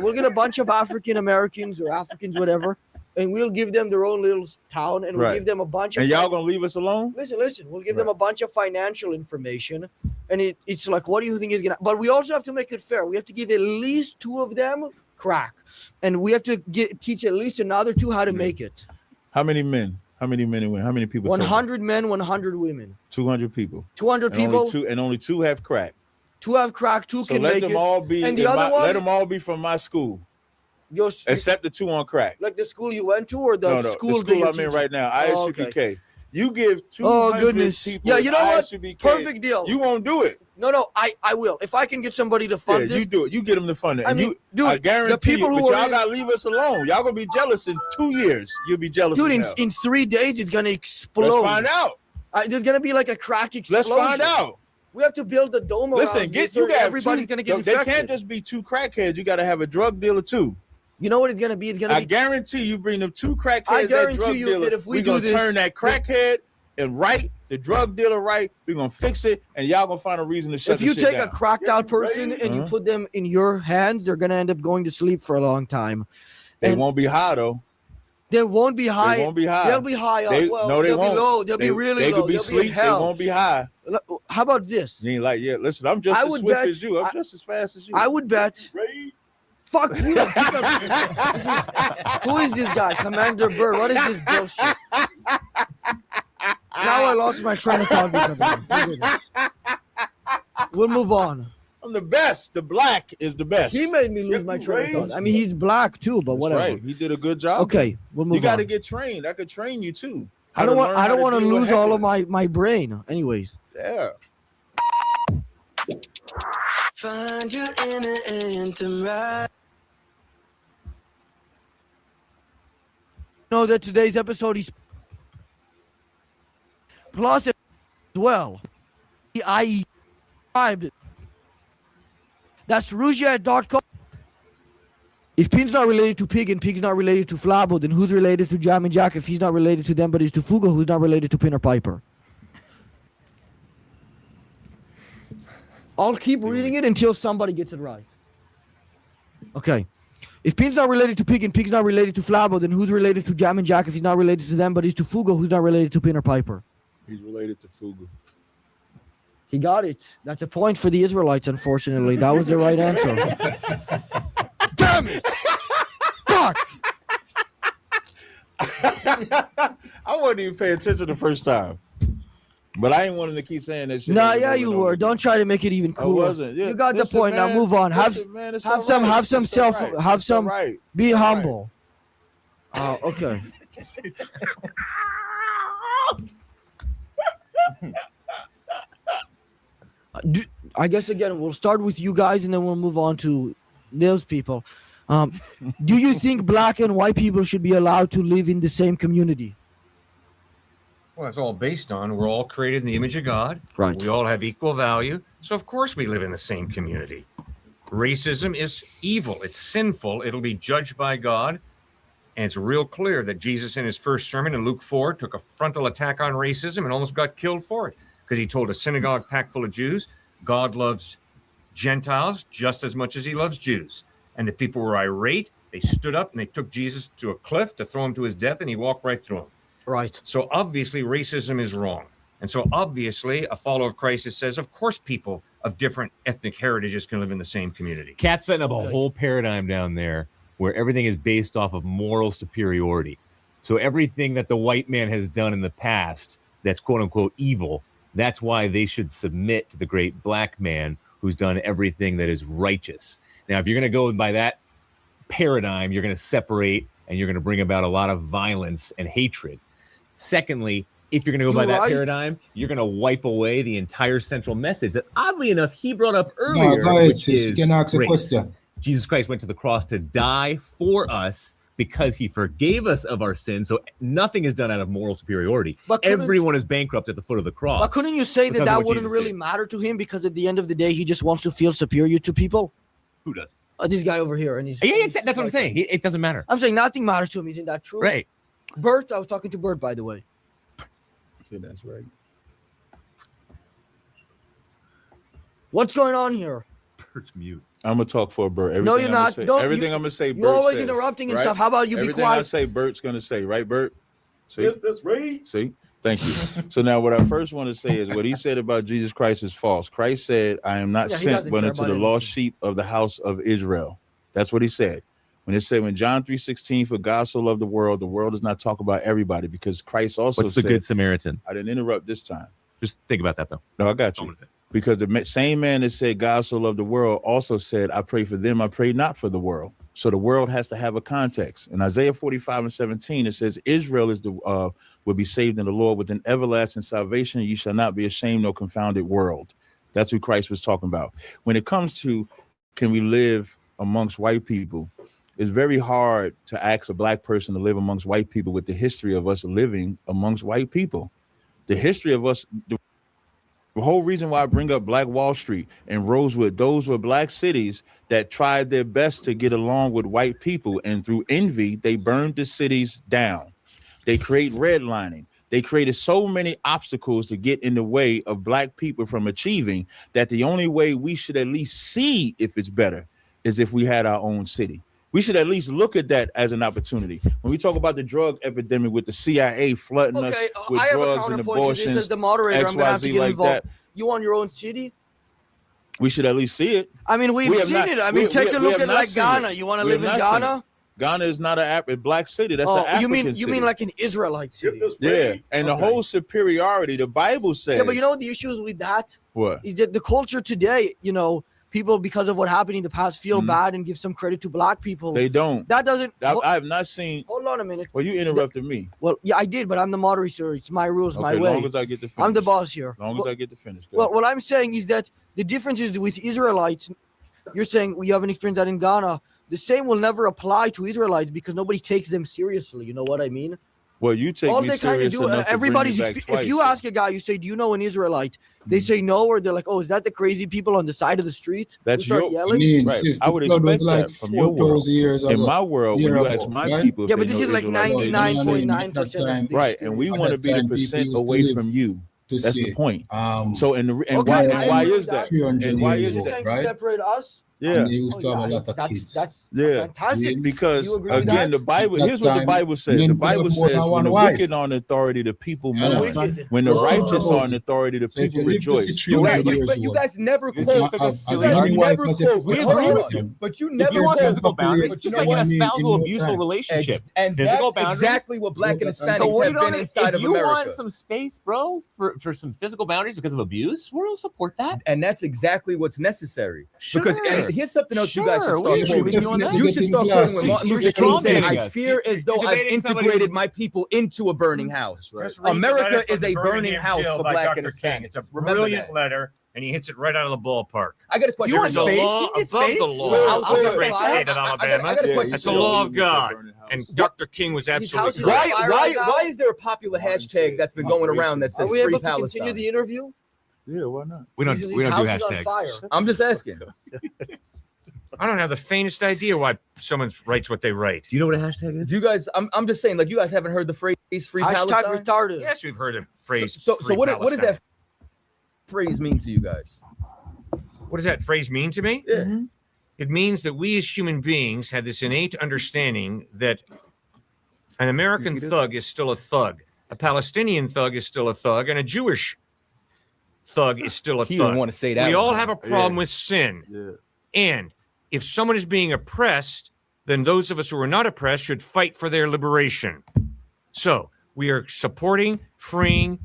We'll get a bunch of African Americans or Africans, whatever, and we'll give them their own little town, and we'll Right. give them a bunch of. And y'all gonna leave us alone? Listen. We'll give them a bunch of financial information, and it's like, what do you think is gonna? But we also have to make it fair. We have to give at least 2 of them crack, and we have to teach at least another 2 how to make it. How many men? How many men and women? How many people? 100 men, 100 women. 200 people. 200 people. Only two have crack. 2 have crack. 2 can make it. So let them all be. And the other one, let them all be from my school. Except the 2 on crack. Like the school you went to, or the school? The school I'm in right now. ISUPK. Okay. You give 200 people. Yeah, you know what? ISUPK, perfect deal. You won't do it. No, I will. If I can get somebody to fund this. You do it. You get them to fund it. I mean, dude, I guarantee the people you, who but y'all gotta leave us alone. Y'all gonna be jealous in 2 years. You'll be jealous. Dude, in 3 days, it's gonna explode. Let's find out. There's gonna be like a crack explosion. Let's find out. We have to build a dome around. Listen, everybody's gonna get infected. They can't just be 2 crackheads. You gotta have a drug dealer too. You know what it's gonna be? I guarantee you bring them 2 crackheads. I guarantee you that if we do this, turn that crackhead and the drug dealer right. We're gonna fix it, and y'all gonna find a reason to shut. If you take a cracked out person and you put them in your hands, they're gonna end up going to sleep for a long time. They won't be high though. They won't be high. They won't be high. They'll be high. No, they won't. Be low. They'll be really they low. Could be They'll sleep. be in hell. They won't be high. How about this? You ain't like, listen, I'm just as swift as you. I'm just as fast as you. I would bet. Fuck you. Who is this guy? Commander Bird. What is this bullshit? Now I lost my train of thought because of him. We'll move on. I'm the best. The black is the best. He made me lose my train of thought. I mean, he's black too, but whatever. Right. He did a good job. Okay, we'll move on. You got to get trained. I could train you too. I don't want to lose all of my brain. Anyways. Yeah. Find your inner anthem right. Know that today's episode is plus as well. I described it. That's Rouget.com. If Pin's not related to Pig and Pig's not related to Flabo, then who's related to Jam and Jack? If he's not related to them, but he's to Fugo, who's not related to Pin or Piper? I'll keep reading it until somebody gets it right. Okay. If Pin's not related to Pig and Pig's not related to Flabo, then who's related to Jam and Jack? If he's not related to them, but he's to Fugo, who's not related to Pin or Piper? He's related to Fugo. He got it. That's a point for the Israelites, unfortunately. That was the right answer. Damn it! Fuck! I wasn't even paying attention the first time. But I ain't wanting to keep saying that shit. No, yeah, you were. Don't try to make it even cooler. I wasn't. Yeah, you got the point. Man, now move on. Have some. Be humble. Oh, okay. I guess again we'll start with you guys and then we'll move on to those people. Do you think black and white people should be allowed to live in the same community? Well, it's all based on we're all created in the image of God. Right. We all have equal value. So, of course, we live in the same community. Racism is evil. It's sinful. It'll be judged by God. And it's real clear that Jesus in his first sermon in Luke 4 took a frontal attack on racism and almost got killed for it because he told a synagogue packed full of Jews, God loves Gentiles just as much as he loves Jews. And the people were irate. They stood up and they took Jesus to a cliff to throw him to his death, and he walked right through them. Right. So obviously racism is wrong. And so obviously a follower of Christ says, of course, people of different ethnic heritages can live in the same community. Cat's setting up a whole paradigm down there where everything is based off of moral superiority. So everything that the white man has done in the past that's quote unquote evil, that's why they should submit to the great black man who's done everything that is righteous. Now, if you're going to go by that paradigm, you're going to separate and you're going to bring about a lot of violence and hatred. Secondly, if you're going to go by that paradigm, you're going to wipe away the entire central message that, oddly enough, he brought up earlier. No, go ahead, sis. You can ask a question. Jesus Christ went to the cross to die for us because he forgave us of our sins. So nothing is done out of moral superiority. But everyone is bankrupt at the foot of the cross. But couldn't you say that wouldn't really matter to him because at the end of the day, he just wants to feel superior to people? Who does? This guy over here. And he's that's what I'm saying. It doesn't matter. I'm saying nothing matters to him. Isn't that true? Right. Bert, I was talking to Bert, by the way. That's right. What's going on here? Bert's mute. I'm gonna talk for Bert. No, you're not. Everything I'm gonna say. You're always interrupting and stuff. How about you be quiet? Everything I say, Bert's gonna say. Right, Bert? See? Yes, that's right. See? Thank you. So now what I first want to say is what he said about Jesus Christ is false. Christ said, I am not sent but unto the lost sheep of the house of Israel. That's what he said. When it said, when John 3:16, for God so loved the world does not talk about everybody, because Christ also What's the said, Good Samaritan? I didn't interrupt this time. Just think about that, though. No, I got you. Because the same man that said God so loved the world also said, I pray for them, I pray not for the world. So the world has to have a context. In Isaiah 45:17, it says, Israel is will be saved in the Lord with an everlasting salvation. You shall not be ashamed nor confounded world. That's who Christ was talking about. When it comes to, can we live amongst white people? It's very hard to ask a black person to live amongst white people with the history of us living amongst white people. The history of us, the whole reason why I bring up Black Wall Street and Rosewood, those were black cities that tried their best to get along with white people. And through envy, they burned the cities down. They create redlining. They created so many obstacles to get in the way of black people from achieving that the only way we should at least see if it's better is if we had our own city. We should at least look at that as an opportunity. When we talk about the drug epidemic with the CIA flooding us with I have drugs a and counterpoint to this abortions, as the moderator. I'm going to have to XYZ get like involved. that, You want your own city? we should at least see it. I mean, we've have seen not- it. I we- mean, take we- a we look have at not like seen Ghana. it. You want to We live have in not seen Ghana? it. Ghana is not a black city. That's an Oh, African you mean city. like an Israelite city? Yeah, and the Okay. whole superiority, the Bible says. Yeah, but you know what the issue is with that? What? Is that the culture today, you know, people, because of what happened in the past, feel Mhm. bad and give some credit to black people. They don't. That doesn't. I have not seen. Hold on a minute. Well, you interrupted me. Well, yeah, I did, but I'm the moderator. It's my rules, my Okay, way. as long as I get to finish. I'm the boss here. As long as I get to finish. Go Well, ahead. what I'm saying is that the difference is with Israelites. You're saying you haven't experienced that in Ghana. The same will never apply to Israelites because nobody takes them seriously. You know what I mean? Well, you take All me they kind of serious do, enough to bring everybody's. me back If twice, you so. ask a guy, you say, "Do you know an Israelite?" They say no, or they're like, "Oh, is that the crazy people on the side of the street?" That's Who start your. yelling? I mean, Right. since I the would flood was expect like that from your world. 4,000 years ago. In my world, when you year ask ago, my right? people, if Yeah, they but this know is like Israelites, they don't know. 99.9%. Right, and we At want to that be the time, people percent used to away live from you. to That's see the it. point. Um, So and Okay, why I agree is with that? 300 And why years is ago, that? right? Separate us. Yeah. And they used to have a lot of kids. That's Yeah. fantastic. Because You agree with again, that? the Bible. At Here's that what the time, Bible says. men The could have Bible more says, than "When one the wife." wicked are in authority, the people You mourn. understand? When the Whoa. righteous are in authority, the So if people you live to see rejoice." 300 years but you old, guys never it's quote. not as You many guys wives never as quote. it We could agree have with you, them. but you If never you want quote. physical boundaries, But just you like know in what a I mean? spousal In no abusal time. relationship, And physical that's boundaries. exactly what Black and So Hispanics So have wait been on it. inside If of you America. want some space, bro, for some physical boundaries because of abuse, we'll support that. And that's exactly what's necessary. Sure. Because and here's something else you guys should Sure, start we agree with quoting. you on that. You should start quoting when Martin Luther King said, "I us. fear as though You're I've debating somebody integrated who's- my people into a burning house." Just read the America letter from is the a burning Birmingham house jail for by Black and Dr. King. Hispanics. It's a Remember brilliant that. letter, and he hits it right out of the ballpark. I got a question. You want There is a space? law You get above space? the law Well, of the I'll- great I- state of I Alabama. got a Yeah, question. That's he the said law he of was a God. burning house. And Dr. King was absolutely houses correct. on fire right now? Why is there a popular Martin hashtag said that's been going around that Are says we Free able to continue Palestine? the interview? Yeah, why not? We don't Because do his house is on hashtags. fire. I'm just asking. I don't have the faintest idea why someone writes what they write. Do you know what a hashtag is? Do you guys? I'm just saying, like you guys haven't heard the phrase "Free Hashtag Palestine." retarded. Yes, we've heard a phrase. So Free what does Palestine. that phrase mean to you guys? What does that phrase mean to me? Yeah. It means that we as human beings have this innate understanding that an American thug is still a thug, a Palestinian thug is still a thug, and a Jewish thug is still a He thug. didn't want to say that. We all one. have a problem with sin. Yeah. And if someone is being oppressed, then those of us who are not oppressed should fight for their liberation. So we are supporting freeing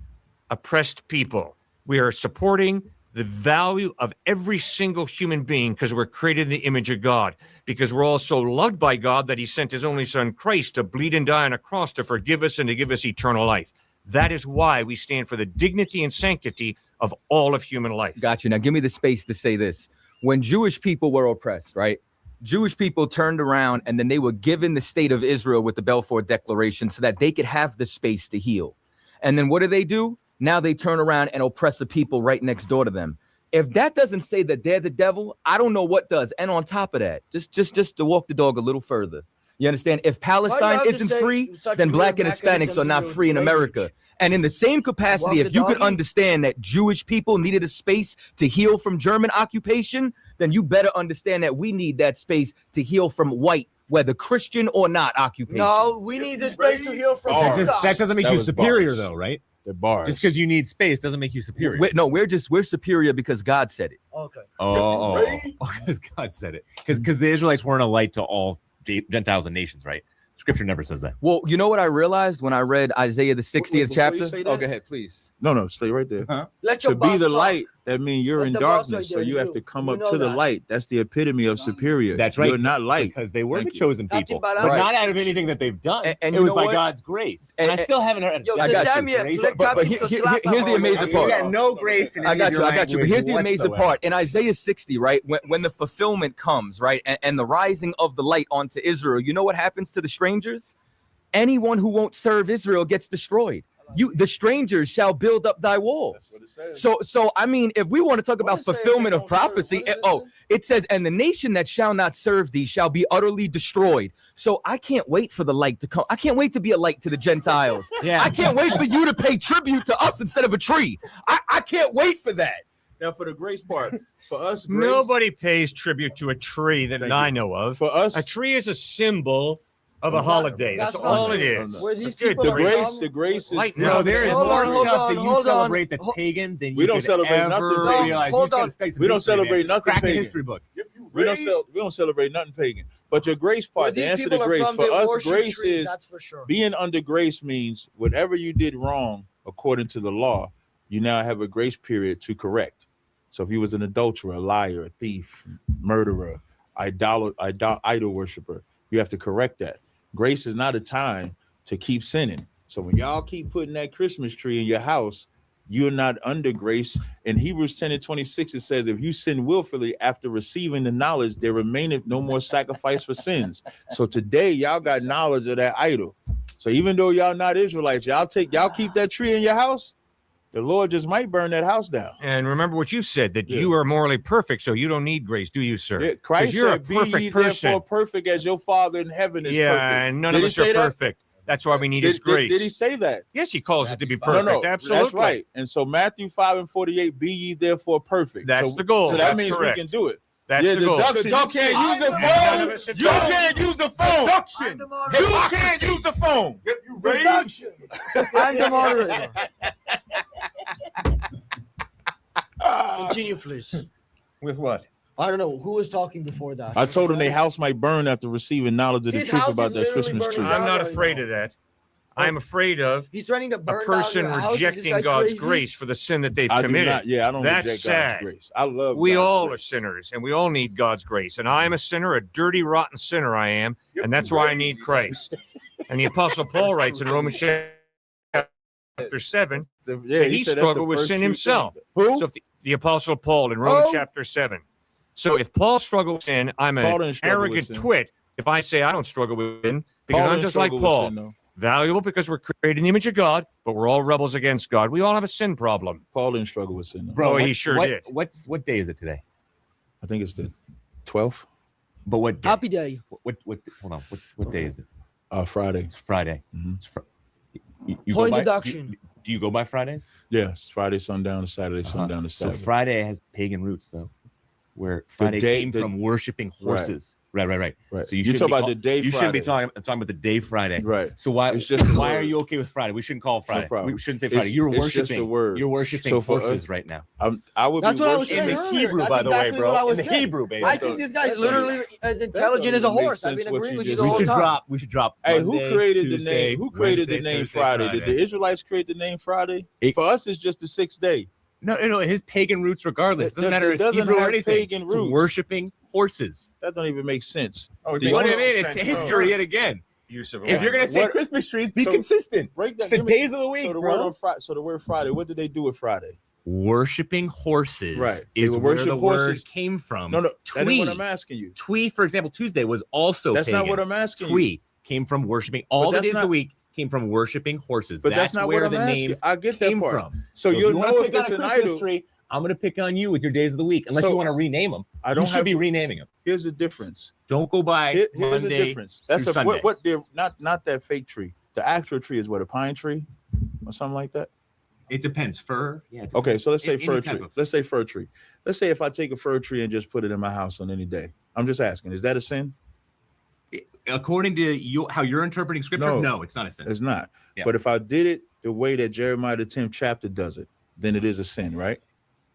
oppressed people. We are supporting the value of every single human being because we're created in the image of God, because we're all so loved by God that he sent his only son Christ to bleed and die on a cross to forgive us and to give us eternal life. That is why we stand for the dignity and sanctity of all of human life. Gotcha. Now give me the space to say this. When Jewish people were oppressed, right? Jewish people turned around and then they were given the state of Israel with the Balfour Declaration so that they could have the space to heal. And then what do? Now they turn around and oppress the people right next door to them. If that doesn't say that they're the devil, I don't know what does. And on top of that, just to walk the dog a little further. You understand? If Palestine isn't free, then Black and Hispanics are not free in America. And in the same capacity, if you could understand that Jewish people needed a space to heal from German occupation, then you better understand that we need that space to heal from white, whether Christian or not, occupation. No, we need the space to heal from That doesn't make That you was superior, bars. though, right? The bars. Just because you need space doesn't make you superior. We're superior because God said it. Okay. Oh, because God said it. Because the Israelites weren't a light to all Gentiles and nations, right? Scripture never says that. Well, you know what I realized when I read Isaiah the 60th chapter? Oh, go ahead, please. No, stay right there. Huh? Let your To be boss the talk. light, that means you're Let in the boss darkness. right So there, you have you. to come You up know to the that. light. That's the epitome of superior. That's right. You're not light. Because they were Thank the you. chosen people, Captain but Balak. not out of anything that they've done. And it you was know by what? God's grace. And I And- still haven't heard. Yo, I to got you, Samuel, grace. let but Captain here- to here- slap here's him the all amazing over. You part. got no grace in I got you. language But here's the amazing whatsoever. part. In Isaiah 60, right, when the fulfillment comes, right, and the rising of the light onto Israel, you know what happens to the strangers? Anyone who won't serve Israel gets destroyed. The strangers shall build up thy walls. So I mean, if we want to talk about fulfillment of prophecy, it says, and the nation that shall not serve thee shall be utterly destroyed. So I can't wait for the light to come. I can't wait to be a light to the Gentiles. Yeah. I can't wait for you to pay tribute to us instead of a tree. I can't wait for that. Now, for the grace part, for us, grace, Nobody pays tribute to a tree that Thank I you. know of. For us, A tree is a symbol of a holiday. That's not all it true. is. Where these Good people the are grief. from- grace is Light No, there is Hold more on, hold stuff on, that you hold celebrate on. that's pagan than We you don't could celebrate ever nothing pagan. realize. Hold You just gotta on. study some We don't history, man. celebrate nothing Crack the pagan. history book. we don't celebrate nothing pagan. But your grace Where part, the these answer to people are grace from, for they us, worship grace trees, is that's for sure. being under grace means whatever you did wrong according to the law, you now have a grace period to correct. So if you was an adulterer, a liar, a thief, murderer, idol worshiper, you have to correct that. Grace is not a time to keep sinning. So when y'all keep putting that Christmas tree in your house, you're not under grace. In Hebrews 10:26, it says, if you sin willfully after receiving the knowledge, there remaineth no more sacrifice for sins. So today, y'all got knowledge of that idol. So even though y'all not Israelites, y'all keep that tree in your house, the Lord just might burn that house down. And remember what you said, that you are morally perfect, so you don't need grace, do you, sir? Yeah, Christ you're said, a be ye perfect person. therefore perfect as your Father in heaven is perfect. And none Did of he us are say that? perfect. That's why we need his grace. Did he say that? Yes, he calls it to be No, perfect. no, Absolutely. that's right. And so Matthew 5:48, be ye therefore perfect. That's so, the goal. So that That's means correct. we can do it. That's the goal. Deduction. You can't use the phone. You can't use the phone. Deduction. You can't use the phone. You ready? Reduction. I'm the moderator. Continue, please. With what? I don't know who was talking before that. I told him their house might burn after receiving knowledge of the His truth house about is that literally Christmas tree. burning I'm not right afraid now. of that. I'm afraid of He's threatening to a burn person down your house. Is this rejecting guy God's crazy? grace for the sin that they've I do committed. not. Yeah, I don't That's reject sad. God's grace. I love. We God's all grace. are sinners, and we all need God's grace. And I am a sinner, a dirty, rotten sinner I am, and that's why I need Christ. And the Apostle Paul writes in Romans chapter 7 Yeah, that he said that's struggled the with first sin true himself. Who? So if the Apostle Paul in Romans chapter 7. So if Paul struggled with sin, I'm Paul an didn't struggle with arrogant sin. twit if I say I don't struggle with sin, because Paul I'm didn't just like struggle with Paul. sin, though. Valuable because we're created in the image of God, but we're all rebels against God. We all have a sin problem. Paul didn't struggle with sin, though. Bro, he sure did. What day is it today? I think it's the 12th. But what day? Happy day. What hold on. What day is it? Friday. It's Friday. Mhm. It's you Point go by, deduction. do you go by Fridays? Yeah, it's Friday sundown to Saturday sundown to So Saturday. Friday has pagan roots, though, where Friday came from worshiping horses. Right. Right. So you You're should talking be about the day You shouldn't be Friday. talking about the day Friday. Right. So why It's just the why are word. you okay with Friday? We shouldn't call it Friday. problem. We shouldn't say It's- Friday. You're it's just worshiping. the word. You're worshiping So for horses us- right now. I would That's be what I was worshiping. saying In the earlier. Hebrew, That's by the way, exactly bro. what I was In the saying. Hebrew, baby. I think this guy's literally as intelligent as a doesn't make horse. I've sense been what agreeing you with you just the We whole should time. drop. Hey, Monday, who created the Tuesday, name? Who created Wednesday, the name Thursday, Friday? Did the Israelites create the name Friday? For us, it's just the 6th day. No. His pagan roots, regardless. Doesn't matter. It It's doesn't Hebrew or have anything. pagan It's roots. worshiping horses. That don't even make sense. Oh, What do you mean? It's history yet again. Use of If you're gonna say What- Christmas trees, be so- consistent. Break that. It's the give me- days of the week, So the bro. word on Friday. So the word Friday. What did they do with Friday? Worshiping horses Right. They is would where worship the horses. word came from. No, that ain't Twee. what I'm asking you. Twee, for example, Tuesday was also That's pagan. not what I'm asking you. Twee came from worshiping. All the that's days of the not- week came from worshiping horses. But that's not where what I'm the asking. names I get that came part. from. So if you'll you wanna know pick if it's on a an Christmas idol. tree, I'm going to pick on you with your days of the week, unless So, you want to rename them. I don't You should have be to- renaming them. Here's the difference. Don't go by Here's the Monday difference. That's through Sunday. what they're not that fake tree. The actual tree is what, a pine tree or something like that. It depends. Fir. Yeah. it Okay, depends. so let's say Any fir type tree. of- Let's say fir tree. Let's say if I take a fir tree and just put it in my house on any day. I'm just asking, is that a sin? According to you, how you're interpreting scripture, no, it's not a sin. It's not. Yeah. But if I did it the way that Jeremiah the 10th chapter does it, then it is a sin, right?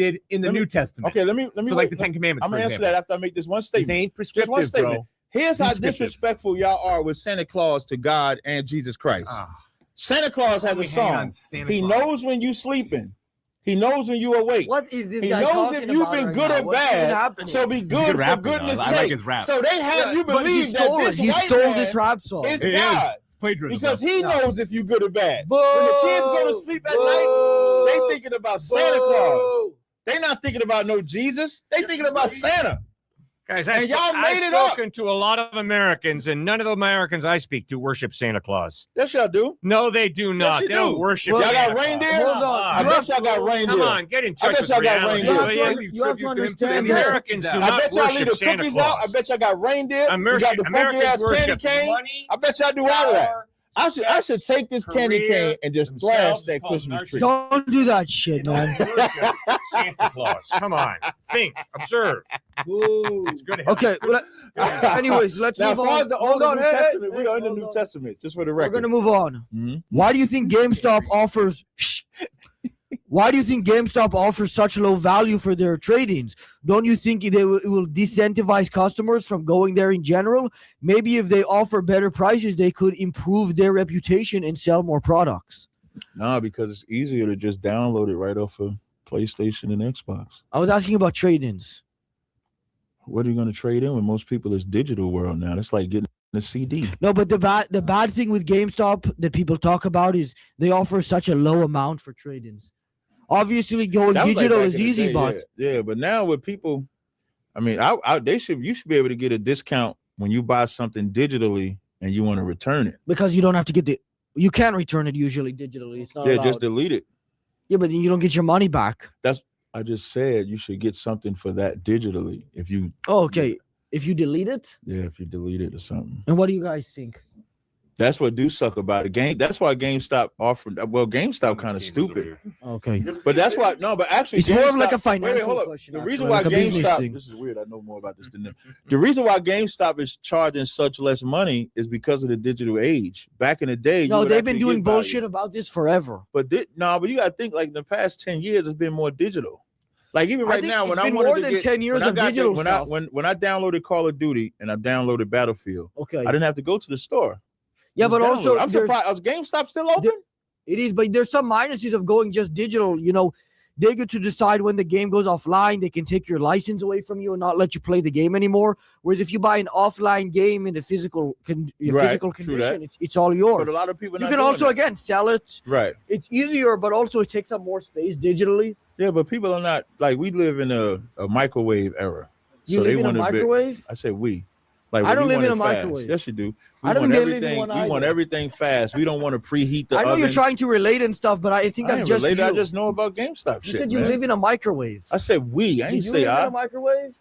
in the New Testament. Okay, let me so like the Ten Commandments. I'm gonna answer that after I make this one This statement. ain't Just one prescriptive, statement. bro. Here's how Descriptive. disrespectful y'all are with Santa Claus to God and Jesus Christ. Santa Claus has a song. He knows when you sleeping. He knows when you awake. What is this He guy knows talking if you've about been right good now? or What's bad. happening? So be He's a good good for rapper, though. goodness I sake. like his rap. So they have you But he believe that stole it. this He white stole man this rap song. is It is. God. Plagiarism. Because he No. knows if you good or bad. When the kids go to sleep at night, they thinking about Santa Claus. They not thinking about no Jesus. They thinking about Santa. Guys, And y'all made I've it up. spoken to a lot of Americans, and none of the Americans I speak to worship Santa Claus. Yes, y'all do. No, they do not. you They don't do. worship Y'all Santa got reindeer? Claus. Hold on. I bet y'all got reindeer. Come on, get in I touch bet with y'all got reality. reindeer. will you? You have to understand The that. Americans do I not bet y'all leave worship the Santa cookies out. I Claus. bet y'all got reindeer. You got the funky Americans ass candy worship cane. money, I bet y'all do all of that. power, I should take this candy career, cane and just themselves, thrash that called Christmas tree. Don't do that shit, man. worship Santa Claus. Come on, think, observe. It's good to have Okay. Anyways, let's Now, move as far on. as the Hold Old on. New Hey, Testament, hey, we are in the hold New on. Testament, just for the We're record. gonna move on. Mhm. Why do you think GameStop offers? Why do you think GameStop offers such low value for their trade-ins? Don't you think it will disincentivize customers from going there in general? Maybe if they offer better prices, they could improve their reputation and sell more products. No, because it's easier to just download it right off of PlayStation and Xbox. I was asking about trade-ins. What are you going to trade in when most people is digital world now? That's like getting a CD. No, but the bad thing with GameStop that people talk about is they offer such a low amount for trade-ins. Obviously, going That was like digital back is in the easy, day, but yeah, but now with people, I mean, you should be able to get a discount when you buy something digitally and you want to return it. because you don't have to you can return it usually digitally. It's not Yeah, allowed. just delete it. Yeah, but then you don't get your money back. I just said you should get something for that digitally if you. Oh, okay. If you delete it, If you delete it or something. and what do you guys think? That's what do suck about it. That's why GameStop offered. Well, GameStop kind of stupid. Okay. But that's why but actually, It's more of like a GameStop- financial hold up. question, The actually, reason like why a business GameStop, thing. this is weird. I know more about this than them. The reason why GameStop is charging such less money is because of the digital age. Back in the day, No, you would they've been actually doing get value. bullshit about this forever. But but you got to think like in the past 10 years, it's been more digital. Like even I right think now, when it's I been wanted more to than get 10 years when I of got digital when stuff. when I downloaded Call of Duty and I downloaded Battlefield, Okay. I didn't have to go to the store. Yeah, but Just also download it. I'm there's- surprised. Is GameStop still open? It is, but there's some minuses of going just digital. You know, they get to decide when the game goes offline. They can take your license away from you and not let you play the game anymore. Whereas if you buy an offline game in a physical physical true that. condition, it's all yours. But a lot of people You not can doing also that. again sell it. Right. It's easier, but also it takes up more space digitally. Yeah, but people are not like we live in a microwave era. You live in a want microwave? I said we. Like I don't we live want in it a fast. microwave. Yes, you do. I don't want live in everything. one We want either. everything fast. We don't want to preheat the I know oven. you're trying to relate and stuff, but I think I that's ain't just related. you. I just know about GameStop You shit. said you man. live in a microwave. I said we. I Did ain't you say live in I. a microwave?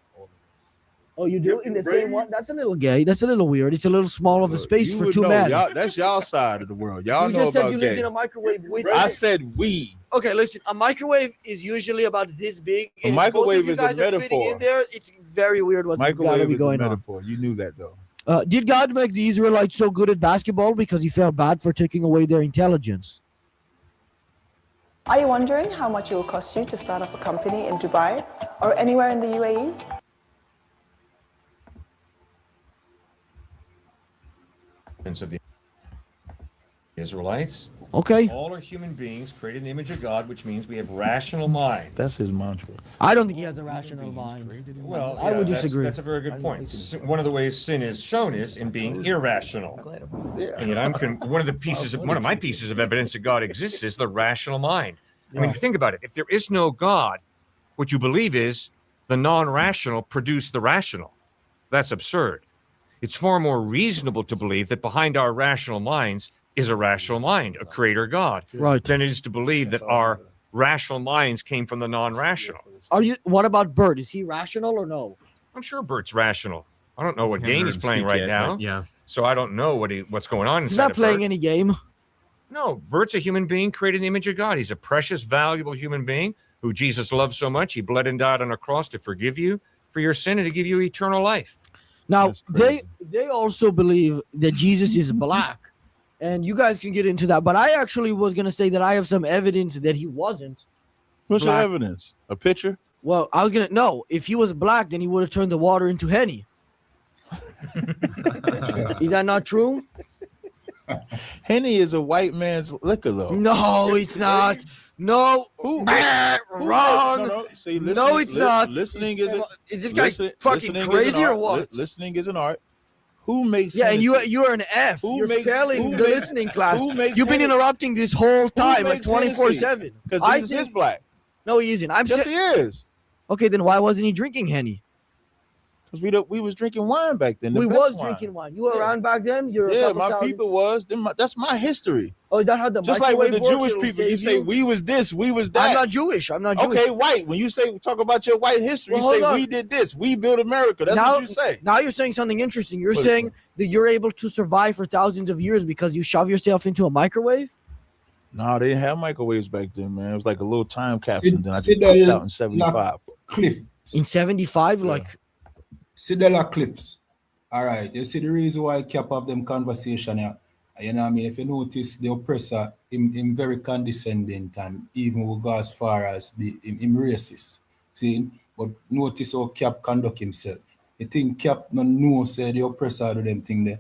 Oh, you do Yep, in the you same ready? one? That's a little gay. That's a little weird. It's a little small of a space You for would two know. men. That's y'all side of the world. Y'all You know just said about you gay. lived in a microwave with. I said we. Okay, listen. A microwave is usually about this big. A and if both of microwave you is a guys are fitting metaphor. in there, it's very weird what's got to Microwave be is a going on. metaphor. You knew that though. Did God make the Israelites so good at basketball because he felt bad for taking away their intelligence? Are you wondering how much it will cost you to start up a company in Dubai or anywhere in the UAE? Of the Israelites. Okay. All are human beings created in the image of God, which means we have rational minds. That's his mantra. I don't think he has a rational mind. Well, I would that's- disagree. That's a very good point. One of the ways sin is shown is in being irrational. And yet one of my pieces of evidence that God exists is the rational mind. I mean, if you think about it, if there is no God, what you believe is the non-rational produce the rational. That's absurd. It's far more reasonable to believe that behind our rational minds is a rational mind, a creator God, Right. than it is to believe that our rational minds came from the non-rational. What about Bert? Is he rational or no? I'm sure Bert's rational. I don't know what Haven't game heard he's him playing speak right yet, now. but yeah. So I don't know what's going on He's inside not of playing Bert. any game. No, Bert's a human being created in the image of God. He's a precious, valuable human being who Jesus loved so much. He bled and died on a cross to forgive you for your sin and to give you eternal life. Now they also believe that Jesus is black, and you guys can get into that. But I actually was gonna say that I have some evidence that he wasn't. What's black. your evidence? A picture? Well, I was gonna no. If he was black, then he would have turned the water into Henny. Is that not true? Henny is a white man's liquor, though. No, it's not. No, Who? wrong. No, see, No, it's not. Listening isn't. Is this guy fucking listening crazy isn't or art. what? Listening is an art. Who makes? Yeah, and Hennessy? you're an F. Who You're makes- failing who the makes- listening class. who makes You've been Hennessy? interrupting this whole time, like makes Hennessy? 24/7. Because Jesus is black. No, he isn't. I'm Yes, saying. he is. Okay, then why wasn't he drinking Henny? Because we was drinking wine back then. We was drinking wine. You were around back then. You're a Yeah, couple my thousand- people was. That's my history. Oh, is that how the Just like with the microwave works? Jewish It'll people, you save say we was this, we was that. I'm not Jewish. I'm not Jewish. Okay, white. When you say talk about your white history, Well, you say hold on. we did this, we built America. That's what you say. Now you're saying something interesting. You're What is saying that you're able to survive for thousands of years because you shove yourself into a microwave? No, they didn't have microwaves back then, man. It was like a little time capsule. Then I just Citadel- popped out in 75. Cliff. In 75, like Citadel Cliffs. All right. You see the reason why I kept up them conversation here. You know what I mean? If you notice the oppressor, him very condescending and even will go as far as be him racist. See? But notice how Cap conduct himself. You think Cap no know say the oppressor do them thing there.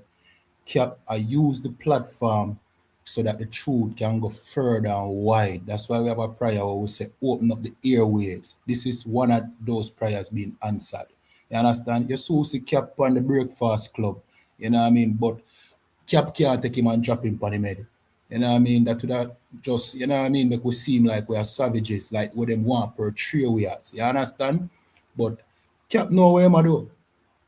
Cap I use the platform so that the truth can go further and wide. That's why we have a prayer where we say open up the airways. This is one of those prayers being answered. You understand? You see Cap on the Breakfast Club. You know what I mean? But Cap can't take him and drop him on him head. You know what I mean? That would have just, you know what I mean, make we seem like we are savages, like what them want portray we as. You understand? But Cap know what him do.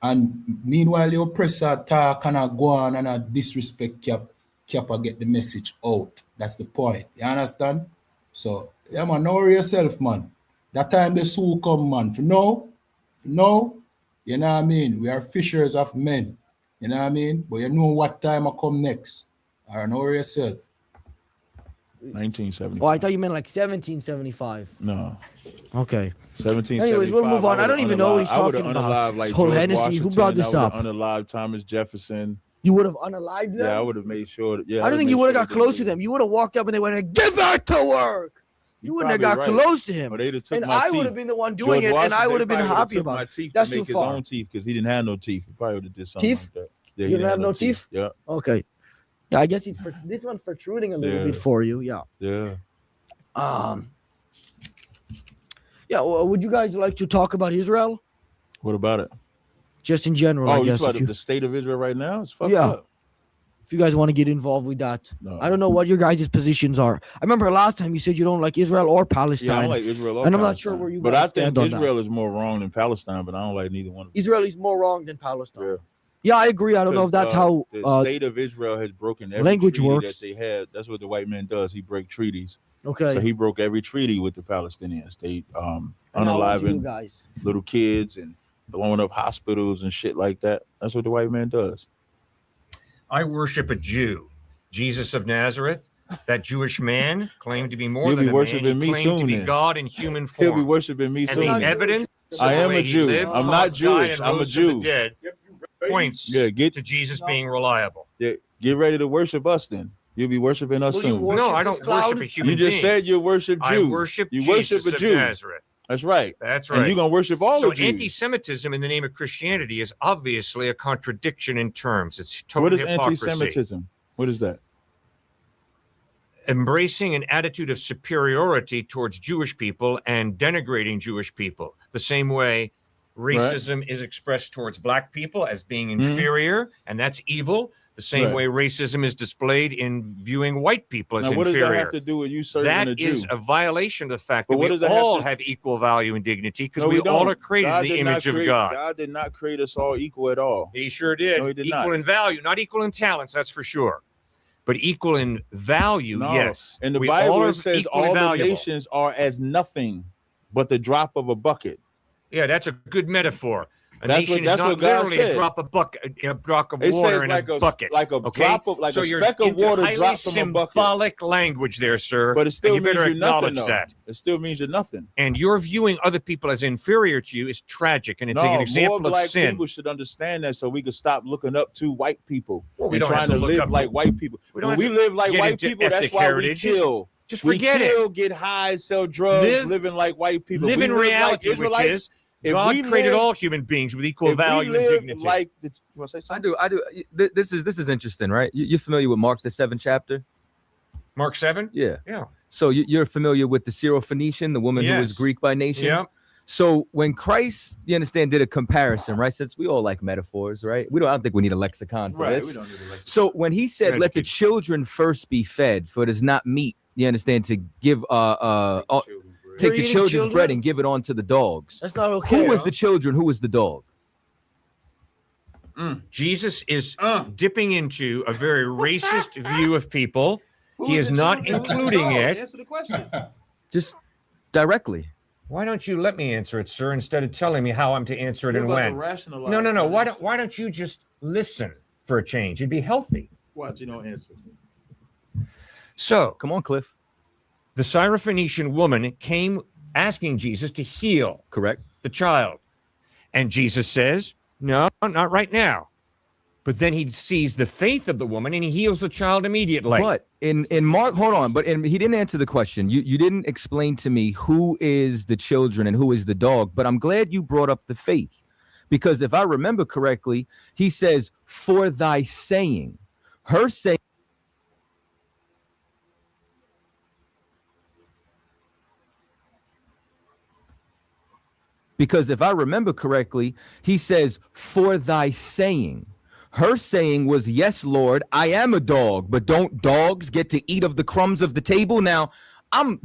And meanwhile, the oppressor talk and go on and disrespect Cap, Cap will get the message out. That's the point. You understand? So, yeah, man, know yourself, man. That time the Sioux come, man. For now, you know what I mean? We are fishers of men. You know what I mean? But you know what time I come next. I know yourself. 1970. Oh, I thought you meant like 1775. No. Okay. 1775. Anyways, we'll move on. I don't even know what he's talking about. Like Whole George Hennessy. Who brought this Washington. up? I would have unalived Thomas Jefferson. You would have unalived them? Yeah, I would have made sure. Yeah, I don't think you would have got close to them. You would have walked up and they went, "Get back to work." You wouldn't have got close to him. Or they'd have took And my I teeth. would have been the one doing George it, and I Washington would have been probably happy took about my it. teeth That's to too make his far. own teeth because he didn't have no teeth. He probably would have did something Teeth? like that. Yeah, he You didn't have no teeth? Yeah. Okay. Yeah, I guess this one's protruding a little bit for you. Yeah. Yeah. Yeah. Well, would you guys like to talk about Israel? What about it? Just in general, I Oh, you guess. talking If about the state of Israel right now? It's fucked Yeah. up. if you guys want to get involved with that, No. I don't know what your guys' positions are. I remember last time you said you don't like Israel or Palestine. Yeah, I don't like Israel or and I'm not Palestine. sure where you. But guys I think stand on Israel that. is more wrong than Palestine, but I don't like neither one of them. Israel is more wrong than Palestine. Yeah. Yeah, I agree. I don't know if that's how the state of Israel has broken every language treaty works. that they had. That's what the white man does. He breaks treaties. Okay. So he broke every treaty with the Palestinians. They And now what do you unaliving guys? little kids and blowing up hospitals and shit like that. That's what the white man does. I worship a Jew, Jesus of Nazareth. That Jewish man claimed to be more He'll than be a man. worshiping He me claimed to soon be then. God in human He'll form. be worshiping me And soon. the evidence I am the way a he Jew. lived, I'm taught, not died, Jewish. and I'm a rose from the Jew. dead points Yeah, to Jesus being reliable. Yeah, get ready to worship us then. You'll be worshiping us Will you soon. worship No, I this don't worship cloud? a human You just being. said you worship I Jew. worship You Jesus worship a of Jew. Nazareth. That's right. That's right. And you're gonna worship all so the Jews. anti-Semitism in the name of Christianity is obviously a contradiction in terms. It's total What is hypocrisy. anti-Semitism? What is that? Embracing an attitude of superiority towards Jewish people and denigrating Jewish people. The same way racism is expressed towards black people as being inferior, and that's evil. The same Right. way racism is displayed in viewing white people as Now, what does inferior. that have to do with you serving That a Jew? is a violation of the fact But that what we does that have all to- have equal value and dignity because No, we all don't. are created God in the did not image of create- God. God did not create us all equal at all. He sure did. No, he did Equal not. in value, not equal in talents, that's for sure. But equal in value, No. yes. In the We Bible, all are it says equally all valuable. the nations are as nothing but the drop of a bucket. Yeah, that's a good metaphor. A That's nation what- is that's not what God literally a said. drop of a drop of It water says in like a a bucket. like a okay? drop of like so a you're speck of into water highly dropped from a bucket. symbolic language there, sir. But it still and you means better you're nothing. acknowledge Though. that. It still means you're nothing. And you're viewing other people as inferior to you is tragic, and it's No, an more example of black sin. people should understand that so we could stop looking up to white people Well, we and don't have trying to to look live up like to- white people. we don't When have we to live like get white into people, that's ethnic why heritage. we kill. Just forget we kill, it. get high, sell drugs, Live- living like white people. live We in live reality, like which Israelites. is God created all human beings with equal value and dignity. Like you want to say something? I do. This is interesting, right? You're familiar with Mark the 7th chapter? Mark 7? Yeah. Yeah. So you're familiar with the Syrophoenician, the woman who was Greek by nation? Yeah. So when Christ, you understand, did a comparison, right? Since we all like metaphors, right? I don't think we need a lexicon for this. We don't need a lexicon. So when he said, "Let the children first be fed, for it is not meet," you understand, to give take the children's bread and give it on to the dogs. That's not okay. Who was the children? Who was the dog? Jesus is dipping into a very racist view of people. He is not including it. Answer the question. Just directly. Why don't you let me answer it, sir, instead of telling me how I'm to answer it and when? No. Why don't you just listen for a change? It'd be healthy. Watch, you don't answer. So, come on, Cliff. The Syrophoenician woman came asking Jesus to heal, the child. And Jesus says, no, not right now. But then he sees the faith of the woman and he heals the child immediately. But in Mark, hold on, but he didn't answer the question. You didn't explain to me who is the children and who is the dog, but I'm glad you brought up the faith. Because if I remember correctly, he says, for thy saying, her saying. Because if I remember correctly, he says, for thy saying. Her saying was, yes, Lord, I am a dog, but don't dogs get to eat of the crumbs of the table? Now, I'm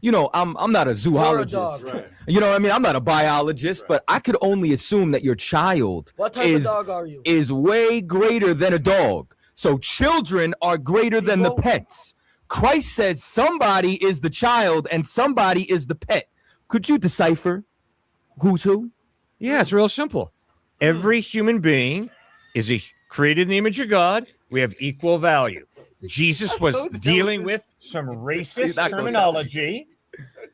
not a zoologist. Right. You know what I mean? I'm not a biologist, but I could only assume that your child What type of dog are you? is way greater than a dog. So children are greater than the pets. Christ says somebody is the child and somebody is the pet. Could you decipher who's who? Yeah, it's real simple. Every human being is created in the image of God. We have equal value. Jesus was dealing with some racist terminology,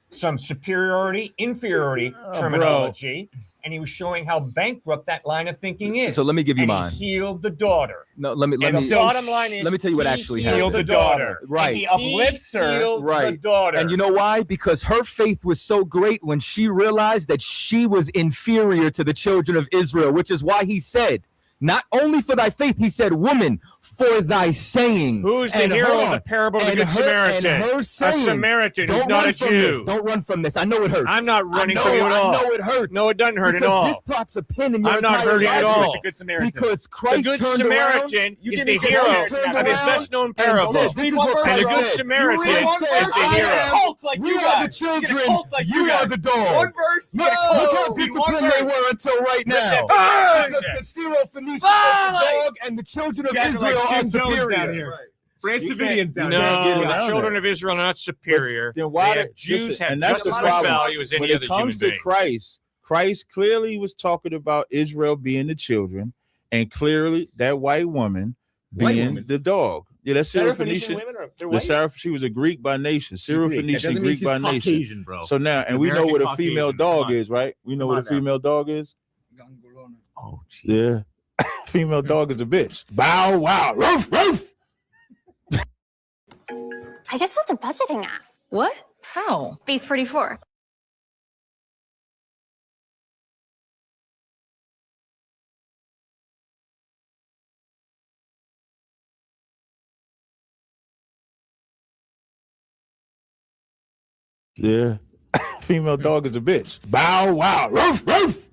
some superiority, inferiority terminology, and he was showing how bankrupt that line of thinking is. So let me give you mine. He healed the daughter. No, let me. The bottom line is, let me tell you what actually he happened. healed the daughter. Right. And he uplifts her. Right. The daughter. And you know why? Because her faith was so great when she realized that she was inferior to the children of Israel, which is why he said, not only for thy faith, he said, woman, for thy saying. Who's the hero of the parable of the Good Samaritan? A Samaritan who's not a Jew. Don't run from this. I know it hurts. I'm not running from you at all. I know it hurts. No, it doesn't hurt at all. This pops a pin in your I'm not hurting at all. The Good Samaritan. Because Christ the Good turned Samaritan around, is the hero of his best-known parable. And the Good Samaritan is the hero. We are the children. You are the dog. One verse. Look how disciplined they were until right now. Because the Syrophoenician is the dog and the children of Israel are superior. Branch Davidians down here. No, the children of Israel are not superior. Then why Jews have and that's just as the much problem. value as any when other it comes human to being. Christ clearly was talking about Israel being the children, and clearly that white woman being the dog. Yeah, that's Syrophoenician. She was a Greek by nation. Syrophoenician Greek by nation. Bro. So now, and we know what a female dog is, right? We know what a female dog is. Oh, yeah. Female dog is a bitch. Bow wow. Roof, roof. I just built a budgeting app. What? How? Base 44. Yeah. Female dog is a bitch. Bow wow. Roof, roof.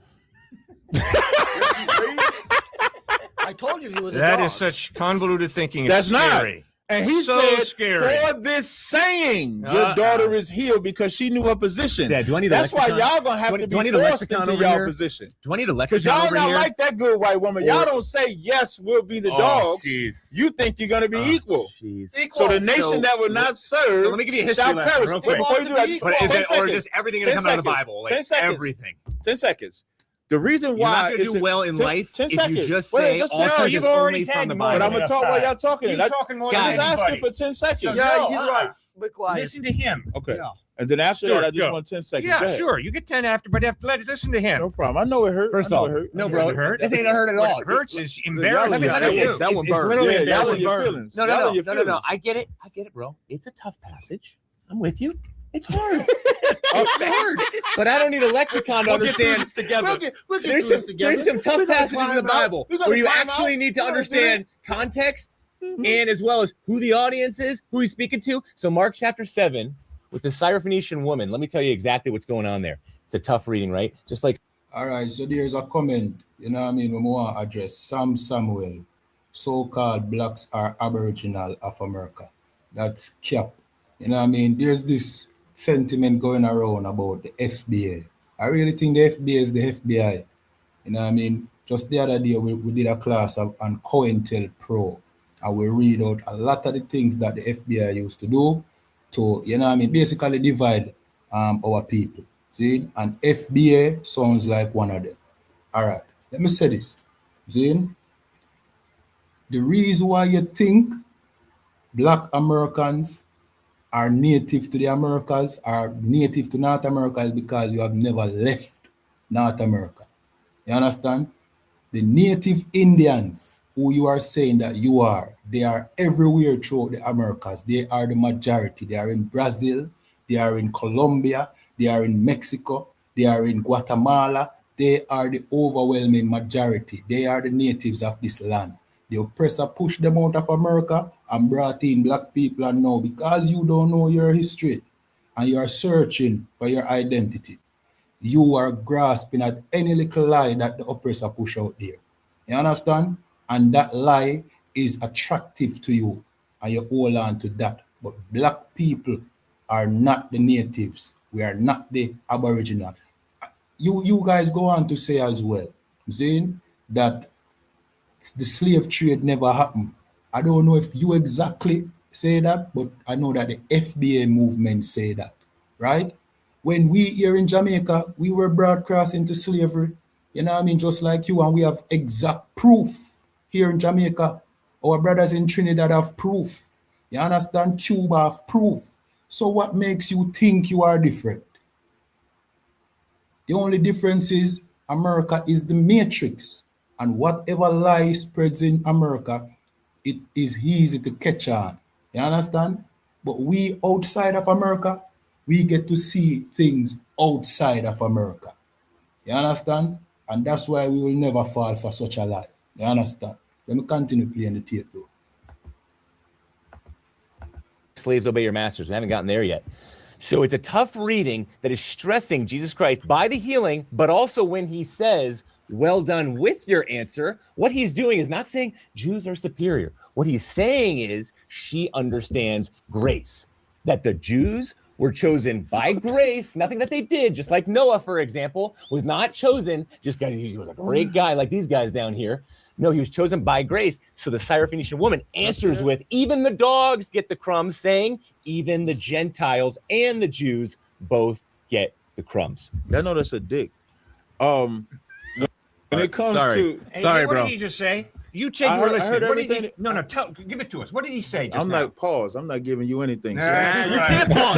I told you he was a That dog. is such convoluted thinking. That's It's not. scary. And he So said, scary. for this saying, your daughter is healed because she knew her position. Dad, do I need a That's why lexicon? y'all gonna have to Do I be need a forced lexicon into over y'all here? position. Do I need a Because lexicon y'all over not here? like that good white woman. Y'all don't say, yes, we'll be the dogs. Jeez. You think you're going to be equal. Jeez. So the nation that will not serve So let me give you a history shall lesson perish. real Wait, quick. before you do that, just But is 10 it or seconds. just everything 10 that comes out of the seconds. Bible? Like 10 seconds. everything. 10 seconds. The reason You're why not gonna is do well in life 10 if you seconds. just Wait, say just all 10 truth you've is already only from tagged the more But Bible. I'm going to talk while y'all talking. You're talking more I'm than just asking anybody. for 10 seconds. Yeah, No, you're right. Be quiet. Listen to him. Okay. Yeah. And then after Stuart, that, I just go. want 10 seconds. Go Yeah, ahead. sure. You get 10 after, but listen to him. No problem. I know it hurt. First I know off, it hurt. no, I know bro, it hurt. this ain't a hurt at all. What hurts is Y'all embarrassing. are That your one burned. Literally Yeah, y'all are embarrassing. your feelings. No, Y'all are your no. feelings. I get it, bro. It's a tough passage. I'm with you. It's hard. It's hard. but I don't need a lexicon to understand. There's some tough passages in the Bible where you actually need to understand context and as well as who the audience is, who he's speaking to. So Mark chapter 7 with the Syrophoenician woman, let me tell you exactly what's going on there. It's a tough reading, right? Just like. All right, so there's a comment, you know what I mean, when we want to address Sam Samuel, so-called blacks are Aboriginal of America. That's cap. You know what I mean? There's this sentiment going around about the FBA. I really think the FBA is the FBI. You know what I mean? Just the other day, we did a class on COINTELPRO, and we read out a lot of the things that the FBI used to do to, you know what I mean, basically divide our people. See? And FBA sounds like one of them. All right, let me say this. See? The reason why you think Black Americans are native to the Americas, are native to North America is because you have never left North America. You understand? The native Indians who you are saying that you are, they are everywhere throughout the Americas. They are the majority. They are in Brazil, they are in Colombia, they are in Mexico, they are in Guatemala. They are the overwhelming majority. They are the natives of this land. The oppressor pushed them out of America and brought in black people, and now because you don't know your history and you are searching for your identity, you are grasping at any little lie that the oppressor push out there. You understand? And that lie is attractive to you and you hold on to that. But black people are not the natives. We are not the Aboriginal. You guys go on to say as well, saying that the slave trade never happened. I don't know if you exactly say that, but I know that the FBA movement say that, right? When we here in Jamaica, we were broadcast into slavery, you know what I mean, just like you, and we have exact proof here in Jamaica. Our brothers in Trinidad have proof. You understand? Cuba have proof. So what makes you think you are different? The only difference is America is the matrix, and whatever lie spreads in America, it is easy to catch on. You understand? But we outside of America, we get to see things outside of America. You understand? And that's why we will never fall for such a lie. You understand? Let me continue playing the tape though. Slaves obey your masters. We haven't gotten there yet. So it's a tough reading that is stressing Jesus Christ by the healing, but also when he says, well done with your answer, what he's doing is not saying Jews are superior. What he's saying is she understands grace, that the Jews were chosen by grace, nothing that they did, just like Noah, for example, was not chosen just because he was a great guy like these guys down here. No, he was chosen by grace. So the Syrophoenician woman answers with, even the dogs get the crumbs, saying, even the Gentiles and the Jews both get the crumbs. I know that's a dick. When it comes to... Sorry, bro. What did he just say? You take your listen. What did he, no, give it to us. What did he say just now? Like, pause. I'm not giving you anything. You can't pause.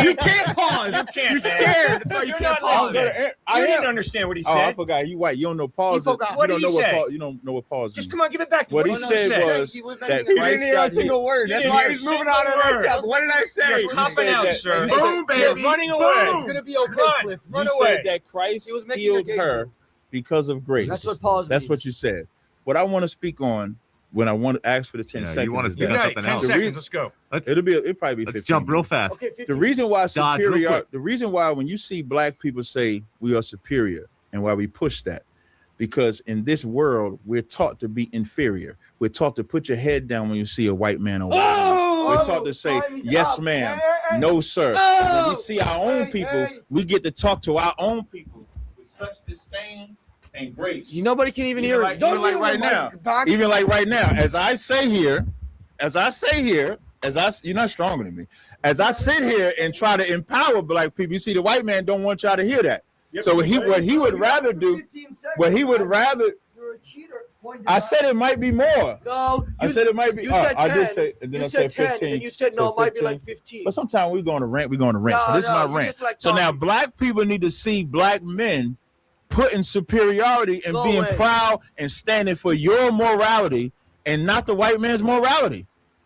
You can't pause. You can't. You're scared. That's why you can't pause. You didn't understand what he said. Oh, I forgot. You white. You don't know pause. What did he say? You don't know what pause. Just come on, give it back to what he said. Was that he didn't hear a single word. That's why he's moving on to the next step. What did I say? You're copping out, sir. Boom, baby. You're running away. It's gonna be okay, Cliff. Run away. You said that Christ healed her because of grace. That's what pause means. That's what you said. What I want to speak on. When I want to ask for the 10 seconds, you want to speak on something 10 else? seconds. Let's go. It'll probably be 15. Let's jump real fast. Okay, the reason why superior, the reason why when you see black people say we are superior and why we push that, because in this world we're taught to be inferior. We're taught to put your head down when you see a white man or white woman. We're taught to say yes, ma'am, no, sir. When we see our own people, we get to talk to our own people with such disdain and grace. Nobody can even hear it. Even like right now, as I say here, you're not stronger than me. As I sit here and try to empower black people, you see, the white man don't want y'all to hear that. So what he would rather do, you're a cheater. I said it might be more. No, I said it might be. I did say, and then I said 15. And you said no, it might be like 15. But sometimes we're going to rant. So this is my rant. So now black people need to see black men putting superiority and being proud and standing for your morality and not the white man's morality.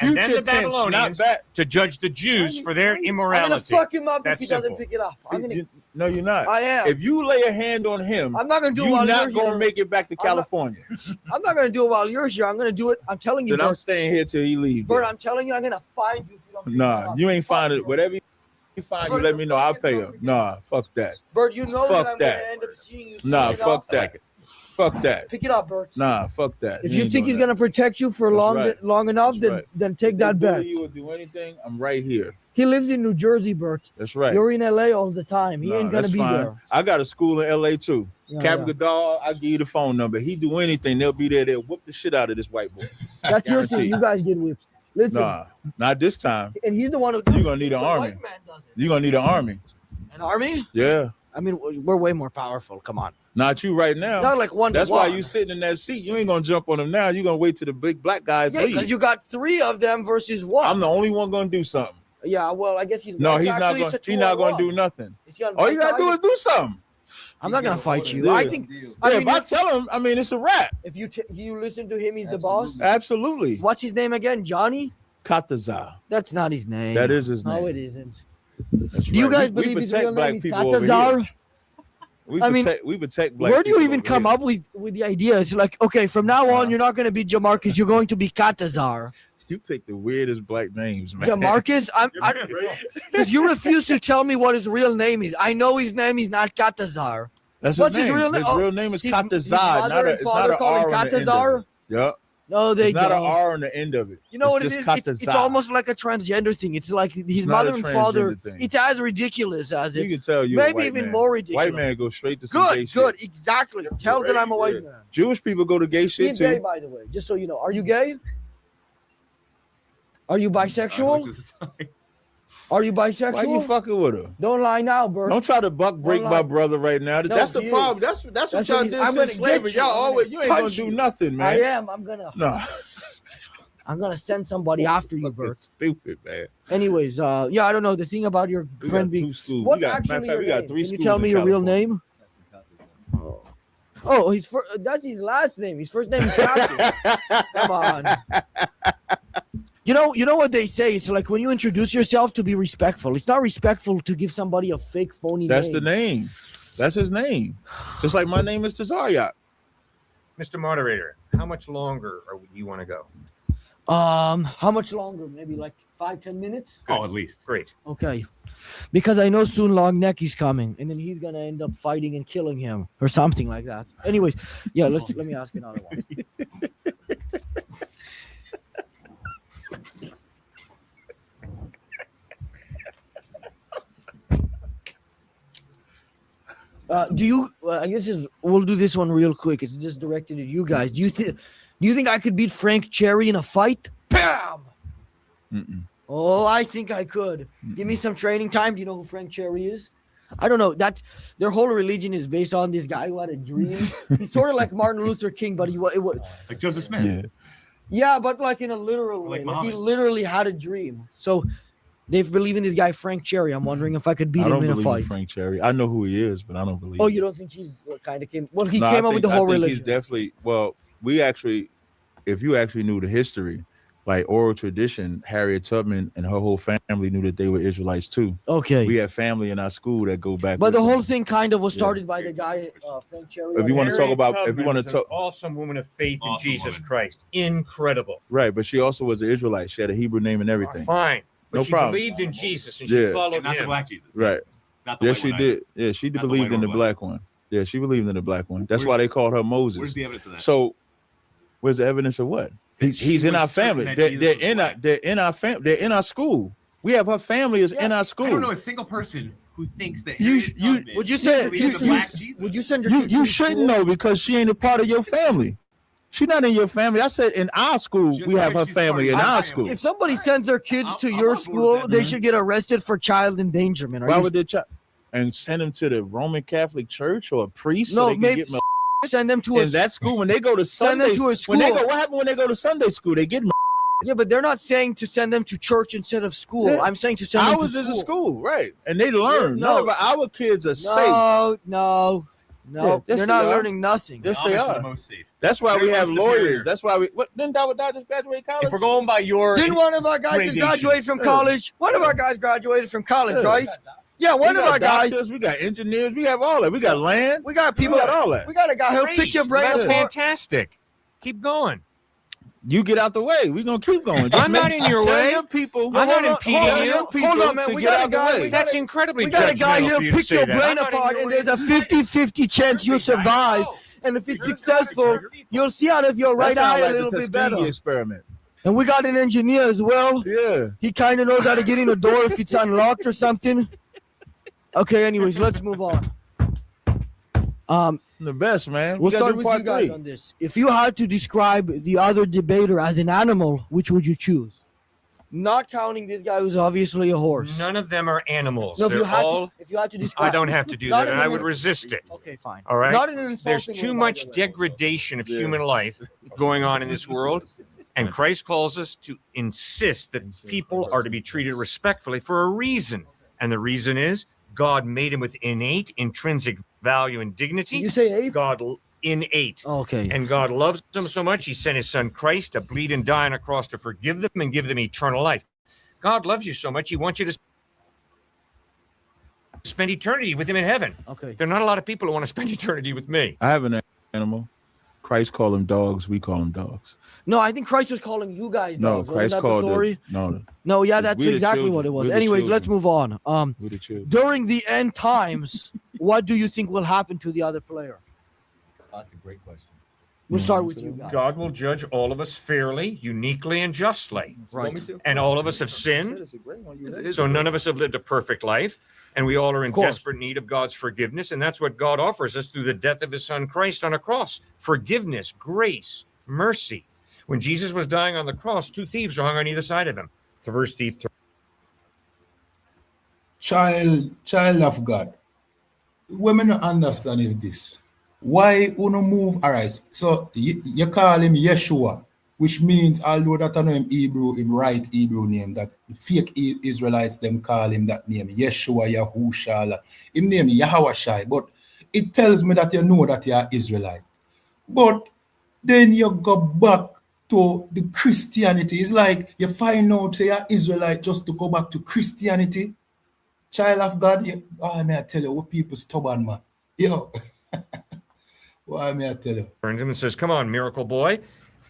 and then Future the tense, Babylonians not back. to judge the Jews for their I'm gonna immorality. fuck him up That's if he doesn't simple. pick it up. I'm gonna. No, you're not. I am. If you lay a hand on him, I'm not gonna do it you're while not you're gonna here. make it back to California. I'm not gonna do it while you're here. I'm gonna do it. I'm telling you, Then I'm Bert. staying here till he leaves. Bert, I'm telling you, I'm gonna find you. If you don't pick it Nah, up. you ain't find it. Whatever you find, you Bert, let me know. I'll pay him. Nah, fuck that. Bert, you know Fuck that I'm that. gonna end up seeing you. Nah, soon fuck enough. that. Fuck that. Pick it up, Bert. Nah, fuck that. If He you ain't think doing he's that. gonna protect you for That's long right. long enough, That's right. then take If that they bully bet. you or do anything, I'm right here. He lives in New Jersey, Bert. That's right. You're in LA all the time. He Nah, ain't gonna that's be fine. there. I got a school in LA too. Yeah, Captain yeah. Goodall, I'll give you the phone number. He do anything, they'll be there. They'll whoop the shit out of this white boy. That's your thing. Guaranteed. You guys get whipped. Listen, Nah, not this time. and he's the one who. You're gonna need an The army. white man does it. You're gonna need an army. An army? Yeah. I mean, we're way more powerful. Come on. Not you right now. Not like one to That's why one. you sitting in that seat. You ain't gonna jump on them now. You're gonna wait till the big black guys Yeah, leave. because you got 3 of them versus 1. I'm the only one gonna do something. Yeah, well, I guess he's. No, it's he's not actually- gonna. it's a He's not gonna 2-on-1. do nothing. Is he on All my you gotta do side? is do something. I'm not gonna fight you. Yeah. I think. Yeah, I mean, if I tell him, I mean it's a wrap. if you listen to him, he's the boss. Absolutely. What's his name again? Johnny? Kataza. That's not his name. That is his name. No, it isn't. That's Do you right. guys We believe his protect real black name is people over Katazar? here. We I mean, protect black where do you people even over come here. up with the idea? It's like, okay, from now on, you're not going to be Jamarcus. You're going to be Katazar. You pick the weirdest black names, man. Jamarcus? Because you refuse to tell me what his real name is. I know his name is not Katazar. That's What's his his name. real name? His real name is his Katazad. mother and It's father not an call him R on the end Katazar? of it. Yep. No, they It's not an don't. R on the end of it. You know what it's it is? just It's Katazad. almost like a transgender thing. It's like his not a mother and father. transgender thing. It's as ridiculous as You it. can tell you a Maybe white even man. more ridiculous. White man go straight to some gay Good, shit. good, exactly. Tell that I'm a white man. Jewish people go to gay shit He's too. gay, by the way. Just so you know. Are you gay? Are you bisexual? Are you bisexual? Why you fucking with her? Don't lie now, Bert. Don't try to break lie. my brother right now. No, That's the he problem. is. That's what y'all what did I'm gonna since slavery. get you. Y'all I'm always gonna you ain't gonna punch do you. nothing, man. I am. I'm gonna send somebody after you, Bert. Stupid, man. Anyways, yeah, I don't know the thing about your We friend got being. 2 schools. What We got, actually matter of fact, your we got name? 3 Can schools. you tell me in your real California. name? Oh, that's his last name. His first name is Captain. Come on. You know what they say? It's like when you introduce yourself to be respectful. It's not respectful to give somebody a fake, phony That's name. the name. That's his name. Just like my name is Tazaryak. Mr. Moderator, how much longer you want to go? How much longer? Maybe like 5-10 minutes? Oh, at least. Great. Okay. Because I know soon Long Neck is coming, and then he's gonna end up fighting and killing him or something like that. Anyways, yeah, let me ask another one. Do you? I guess we'll do this one real quick. It's just directed at you guys. Do you think I could beat Frank Cherry in a fight? Bam! Mm-mm. Oh, I think I could. Give me some training time. Do you know who Frank Cherry is? I don't know. That's their whole religion is based on this guy who had a dream. He's sort of like Martin Luther King, but it was Like Joseph Smith. yeah, but like in a literal way. Like Like he Muhammad. literally had a dream. So they believe in this guy Frank Cherry. I'm wondering if I could beat I him don't in a believe in fight. Frank Cherry. I know who he is, but I don't believe. Oh, him. you don't think he's what kind of came? Well, he No, came I up with the think- whole I think religion. He's definitely. Well, we actually, if you actually knew the history, like oral tradition, Harriet Tubman and her whole family knew that they were Israelites too. Okay. We have family in our school that go back. But with the them. whole thing kind of was started by the guy Frank Cherry. If you want to talk Harriet about, if you Tubman want was to an talk, awesome woman of faith in Awesome Jesus woman. Christ. Incredible. right? But she also was an Israelite. She had a Hebrew name and everything. Fine. But No she problem. believed in Jesus and Yeah. she followed And not the him. black Jesus. Right. Not the Yes, white she one did. Yeah, she Not the believed white in the or black one. Yeah, she believed in the black one. That's Where's- why they called her Moses. Where's the evidence of that? So, where's the evidence of what? She He's in was our certain family. that They're, Jesus they're was in our. black. They're in our family. They're in our school. We have her family is in our school. I don't know a single person who thinks that You- Harriet you- Tubman would you say- believed in the you- black Jesus? Would you send your You kids to you shouldn't school? know because she ain't a part of your family. She not in your family. I said in our school Just we have like her she's family in part of our my school. If somebody sends their kids I'm- to I'm your on board with school, that, they man. should get arrested for child endangerment. Are Why you would they and send them to the Roman Catholic Church or a priest? No, so they can maybe get send them to a in that school when they go to Send them Sunday. to a When they school. go, what happened when they go to Sunday school? They get Yeah, but they're not saying to send them to church instead of school. Yeah. I'm saying to send them to ours school. is a school, right? And they learn. no. None of our kids are safe. No. Yeah, yes, they're not they are. learning nothing. Yes, The they Amish are are. the most safe. That's why we They're have most superior. lawyers. That's why we. What didn't Dawid just graduate college? If we're going by your Didn't one of our guys just gradation. graduate from college? One of our guys graduated from college, Yeah. right? Yeah, one we of got our guys. doctors, we got engineers, we have all that. We got land. We got people. We got all that. We got a guy who'll pick your brain That's apart. fantastic. Keep going. You get out the way. We're gonna keep going. I'm not in your tell way. Your people. I'm not impeding tell you. your people Hold on, man. to We get got a out the guy. way. That's incredibly We got a guy judgmental here for you to pick say your that. brain I'm not in apart, your and way. there's a 50-50 chance you'll survive. And if it's successful, you'll see out of your right eye a little bit better. Experiment. And we got an engineer as well. Yeah. He kind of knows how to get in the door if it's unlocked or something. Okay, anyways, let's move on. The best, man. We'll We gotta start do with part you guys 3. on this. If you had to describe the other debater as an animal, which would you choose? Not counting this guy who's obviously a horse. None of them are animals. No, if They're you had all. to describe. I don't have to do Not that, and in I an- would resist it. Okay, fine. All right. Not in an insulting There's way, too by much the way. degradation of human life going on in this world, and Christ calls us to insist that people are to be treated respectfully for a reason, and the reason is God made him with innate, intrinsic value and dignity. Did you say ape? God innate. Okay. And God loves them so much, he sent his son Christ to bleed and die on a cross to forgive them and give them eternal life. God loves you so much, he wants you to spend eternity with him in heaven. Okay. There are not a lot of people who want to spend eternity with me. I have an animal. Christ called them dogs. We call them dogs. No, I think Christ was calling you guys No, dogs. Wasn't Christ that called the story? No, yeah, that's we the exactly what children. it was. We're the Anyways, children. let's move on. We're the children. During the end times, what do you think will happen to the other player? That's a great question. We'll start with you guys. God will judge all of us fairly, uniquely, and justly. Right. And all of us have sinned, so none of us have lived a perfect life, and we all are in desperate need of God's forgiveness, and that's what God offers us through the death of his son Christ on a cross. Forgiveness, grace, mercy. When Jesus was dying on the cross, 2 thieves were hung on either side of him. The first thief. Child of God. What I don't understand is this. Why uno move? All right, so you call him Yeshua, which means, although that I know him Hebrew, him right Hebrew name, that fake Israelites them call him that name, Yeshua, Yahushala. Him name Yahawashai, but it tells me that you know that you are Israelite. But then you go back to the Christianity. It's like you find out say you're Israelite just to go back to Christianity. Child of God, may I tell you, what people stubborn, man. Yo. Why may I tell you? Turns him and says, come on, miracle boy,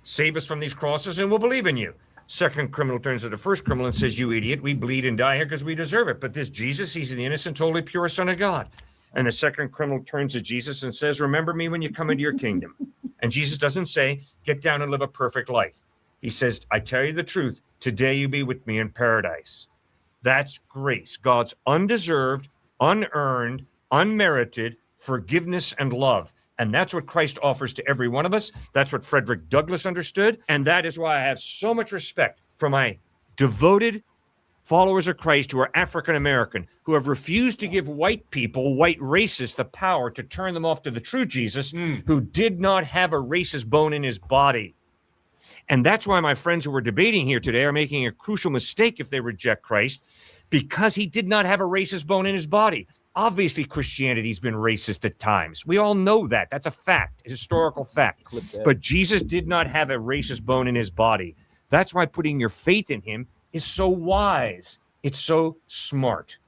save us from these crosses and we'll believe in you. Second criminal turns to the first criminal and says, you idiot, we bleed and die here because we deserve it. But this Jesus, he's the innocent, totally pure son of God. And the second criminal turns to Jesus and says, remember me when you come into your kingdom. And Jesus doesn't say, get down and live a perfect life. He says, I tell you the truth, today you be with me in paradise. That's grace, God's undeserved, unearned, unmerited forgiveness and love. And that's what Christ offers to every one of us. That's what Frederick Douglass understood. And that is why I have so much respect for my devoted followers of Christ who are African American, who have refused to give white people, white racists, the power to turn them off to the true Jesus, who did not have a racist bone in his body. And that's why my friends who are debating here today are making a crucial mistake if they reject Christ, because he did not have a racist bone in his body. Obviously, Christianity's been racist at times. We all know that. That's a fact, a historical fact. But Jesus did not have a racist bone in his body. That's why putting your faith in him is so wise. It's so smart.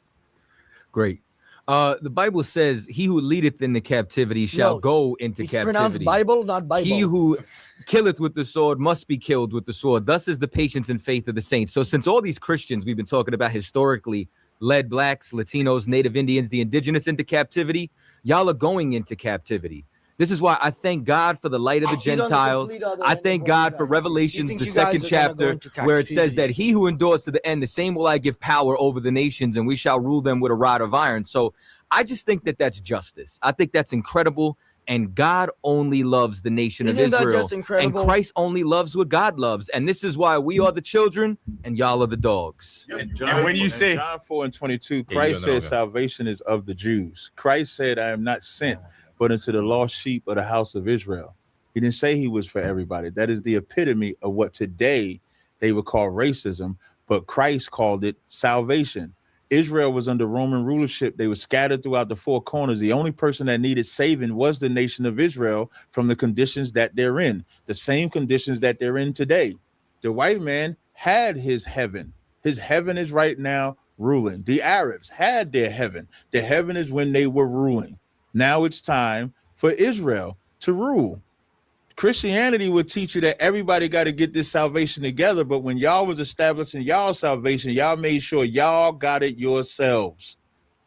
Great. The Bible says, he who leadeth into captivity shall go into It's captivity. pronounced Bible, not Bible. He who killeth with the sword must be killed with the sword. Thus is the patience and faith of the saints. So since all these Christians we've been talking about historically led blacks, Latinos, Native Indians, the indigenous into captivity, y'all are going into captivity. This is why I thank God for the light of the Gentiles. I thank God for Revelations, the second chapter, where it says that he who endures to the end, the same will I give power over the nations, and we shall rule them with a rod of iron. So I just think that that's justice. I think that's incredible. And God only loves the nation of Israel. And Christ only loves what God loves. And this is why we are the children and y'all are the dogs. And when you say John 4:22, Christ said salvation is of the Jews. Christ said, I am not sent but into the lost sheep of the house of Israel. He didn't say he was for everybody. That is the epitome of what today they would call racism, but Christ called it salvation. Israel was under Roman rulership. They were scattered throughout the four corners. The only person that needed saving was the nation of Israel from the conditions that they're in, the same conditions that they're in today. The white man had his heaven. His heaven is right now ruling. The Arabs had their heaven. The heaven is when they were ruling. Now it's time for Israel to rule. Christianity would teach you that everybody got to get this salvation together, but when y'all was establishing y'all salvation, y'all made sure y'all got it yourselves.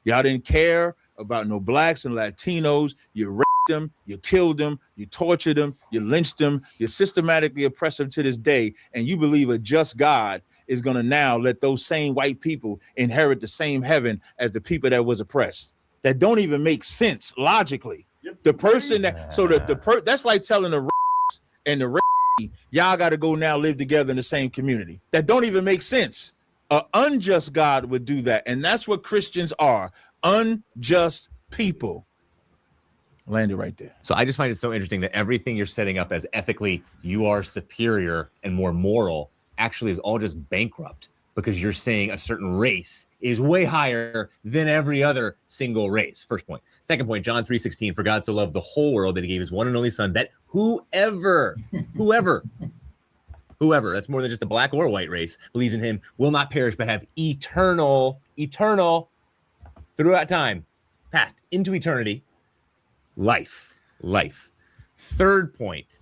Y'all didn't care about no blacks and Latinos. You raped them, you killed them, you tortured them, you lynched them, you systematically oppress them to this day, and you believe a just God is going to now let those same white people inherit the same heaven as the people that was oppressed. That don't even make sense logically. The person that, so that's like telling the and the y'all got to go now live together in the same community. That don't even make sense. An unjust God would do that, and that's what Christians are, unjust people. Landed right there. So I just find it so interesting that everything you're setting up as ethically you are superior and more moral actually is all just bankrupt, because you're saying a certain race is way higher than every other single race. First point. Second point, John 3:16, for God so loved the whole world that he gave his one and only son, that whoever, that's more than just a black or white race, believes in him will not perish but have eternal throughout time, past into eternity, life. Third point,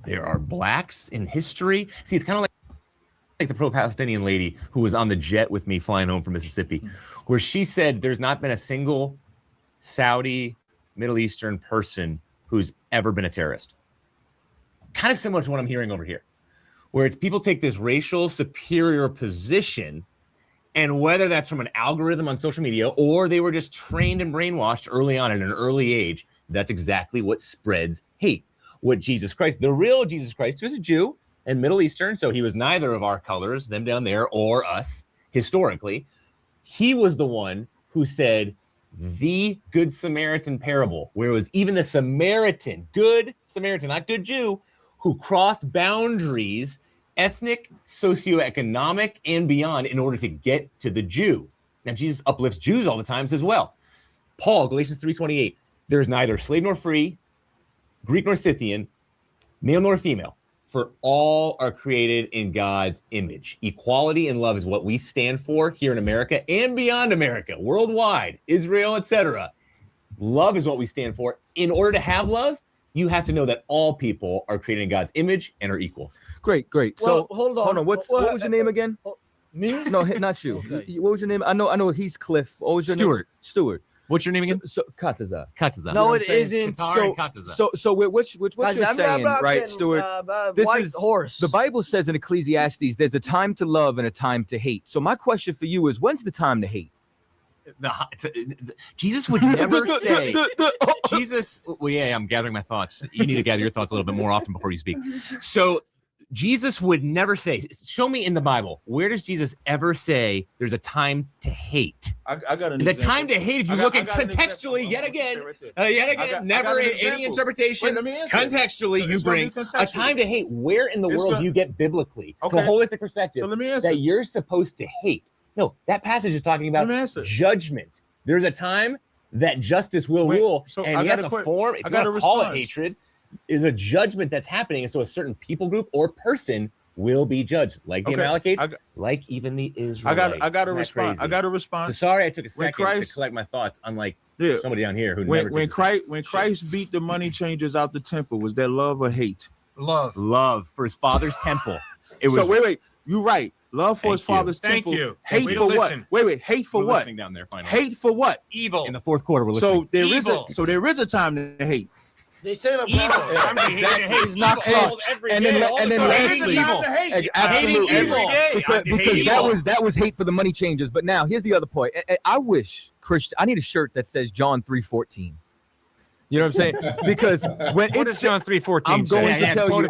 there are blacks in history. See, it's kind of like the pro-Palestinian lady who was on the jet with me flying home from Mississippi, where she said there's not been a single Saudi, Middle Eastern person who's ever been a terrorist. Kind of similar to what I'm hearing over here, where it's people take this racial superior position, and whether that's from an algorithm on social media or they were just trained and brainwashed early on at an early age, that's exactly what spreads hate. What Jesus Christ, the real Jesus Christ, who was a Jew and Middle Eastern, so he was neither of our colors, them down there or us, historically. He was the one who said the Good Samaritan parable, where it was even the Samaritan, good Samaritan, not good Jew, who crossed boundaries, ethnic, socioeconomic, and beyond in order to get to the Jew. Now, Jesus uplifts Jews all the time, says, well, Paul, Galatians 3:28, there's neither slave nor free, Greek nor Scythian, male nor female, for all are created in God's image. Equality and love is what we stand for here in America and beyond America, worldwide, Israel, etc. Love is what we stand for. In order to have love, you have to know that all people are created in God's image and are equal. Great. Well, So hold on. What was your name again? Me? No, not you. Okay. What was your name? I know he's Cliff. What was your name? Stuart. What's your name again? So Kataza. No, it isn't. So what you're saying, right, Stuart? This white is horse. The Bible says in Ecclesiastes, there's a time to love and a time to hate. So my question for you is, when's the time to hate? Jesus would never say. Jesus. Well, yeah, I'm gathering my thoughts. You need to gather your thoughts a little bit more often before you speak. So Jesus would never say, show me in the Bible, where does Jesus ever say there's a time to hate? I got an The example. time to hate, if you look at contextually, yet again, never in any interpretation, contextually, you bring a time to hate. Where in the world do you get biblically, from a holistic perspective, that you're supposed to hate? No, that passage is talking about judgment. There's a time that justice will rule, and yes, a form, if you want to call it hatred, is a judgment that's happening, and so a certain people group or person will be judged, like the Amalekites, like even the Israelites. I got to respond. I got to respond. So sorry, I took a second to collect my thoughts. Unlike somebody down here who never. When Christ beat the money changers out the temple, was that love or hate? Love for his father's temple. It was. So wait, you're right. Love for his father's temple. Thank you. Hate for what? Wait, hate for what? Down there, finally. Hate for what? Evil. In the fourth quarter, we're listening. So there is a time to hate. They say evil. He's not close. And then lastly, absolutely, because that was hate for the money changers. But now here's the other point. I wish I need a shirt that says John 3:14. You know what I'm saying? Because when what does John 3:14 I'm going to tell you,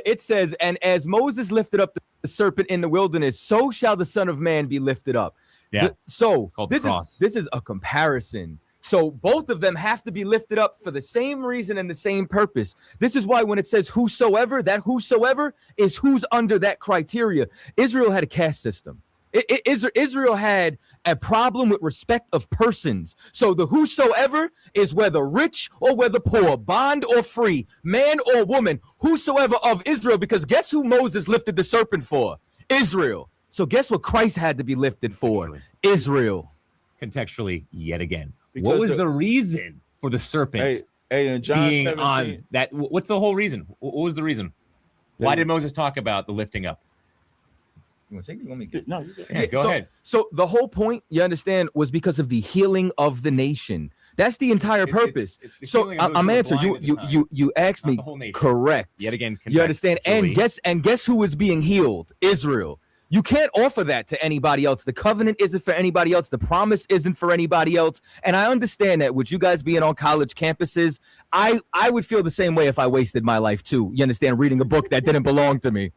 it says, and as Moses lifted up the serpent in the wilderness, so shall the Son of Man be lifted up. Yeah. So it's called the cross. This is a comparison. So both of them have to be lifted up for the same reason and the same purpose. This is why when it says whosoever, that whosoever is who's under that criteria. Israel had a caste system. Israel had a problem with respect of persons. So the whosoever is whether rich or whether poor, bond or free, man or woman, whosoever of Israel, because guess who Moses lifted the serpent for? Israel. So guess what Christ had to be lifted for? Israel. Contextually, yet again. Because What was the reason for the serpent in John being 17, on that? What's the whole reason? What was the reason? Why did Moses talk about the lifting up? You want to take it? You want me to No, go ahead. So the whole point, you understand, was because of the healing of the nation. That's the entire purpose. It's the So healing of those I'm who were answering blind at the you. time. You asked me Not the whole nation. correct. Yet again, You understand? And contextually. guess who is being healed? Israel. You can't offer that to anybody else. The covenant isn't for anybody else. The promise isn't for anybody else. And I understand that with you guys being on college campuses, I would feel the same way if I wasted my life too. You understand? Reading a book that didn't belong to me.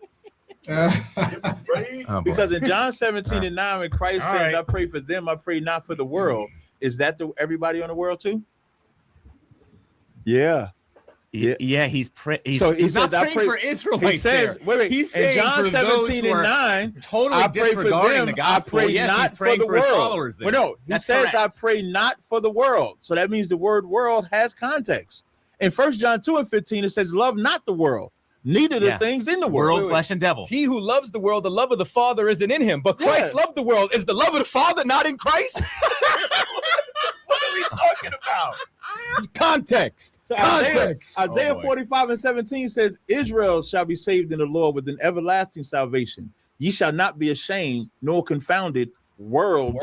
Because in John 17 and 9, when Christ All says, right. I pray for them, I pray not for the world, is that everybody on the world too? Yeah. Yeah, he's So he not says, I praying pray for Israelites. He says, there. wait, He's in saying John for those 17 who and are 9, totally I pray for disregarding them, the gospel. I pray Yes, not he's praying for the his world. followers there. Well, no, he That's says, correct. I pray not for the world. So that means the word world has context. In 1 John 2 and 15, it says, love not the world, neither the things in the world. World, flesh, and devil. He who loves the world, the love of the Father isn't in him. But Christ loved the world. Is the love of the Father not in Christ? What are we talking about? Context. So Context. Isaiah 45 and 17 says, Israel shall be saved in the Lord with an everlasting salvation. Ye shall not be ashamed nor confounded, world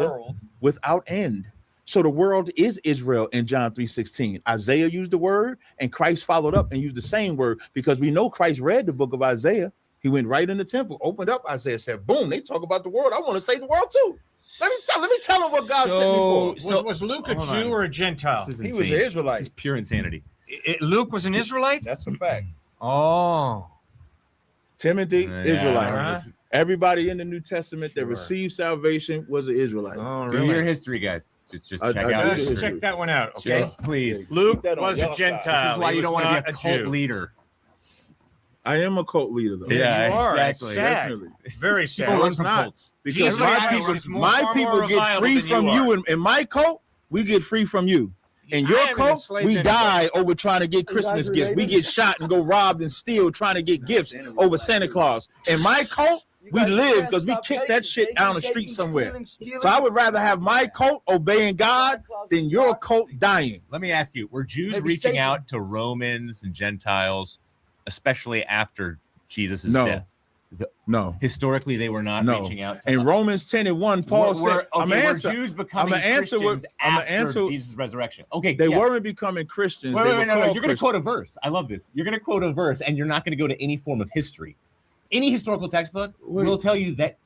without end. So the world is Israel in John 3:16. Isaiah used the word and Christ followed up and used the same word because we know Christ read the book of Isaiah. He went right in the temple, opened up Isaiah, said, boom, they talk about the world. I want to save the world too. Let me tell them what God sent me for. Was Luke a Jew or a Gentile? This is He insane. was an Israelite. This is pure insanity. Luke was an Israelite? That's a fact. Oh. Timothy, Israelite. Uh-huh. Everybody in the New Testament that received salvation was an Israelite. Oh, Do really? your history, guys. Just check I out. do Just check that one out, okay? Yes, please. Luke that on was the a other side. Gentile. This is why He you don't was want to be a not cult Jew. leader. I am a cult leader, though. Yeah, You are. It's exactly. sad. Definitely. Very People sad. No, run it's from not. cults. Because Jesus my is people, far more get reliable free than from you you. are. In my cult, we get free from you. In I your haven't cult, enslaved we anybody. die over trying to get Christmas gifts. We get shot and go robbed and steal trying to get gifts over Santa Claus. In my cult, we live because we kick that shit down the street somewhere. So I would rather have my cult obeying God than your cult dying. Let me ask you, were Jews Maybe reaching Satan. out to Romans and Gentiles, especially after Jesus' No. death? No. Historically, they were not No. reaching out to In Romans 10 and 1, Paul said, I'm were answer. Jews becoming I'ma answer what- Christians I'ma after answer- Jesus' resurrection? Okay, They yes. weren't becoming Christians. Wait, they wait, were wait, no, called you're going to Christians. quote a verse. I love this. You're going to quote a verse, and you're not going to go to any form of history. Any historical textbook will tell you that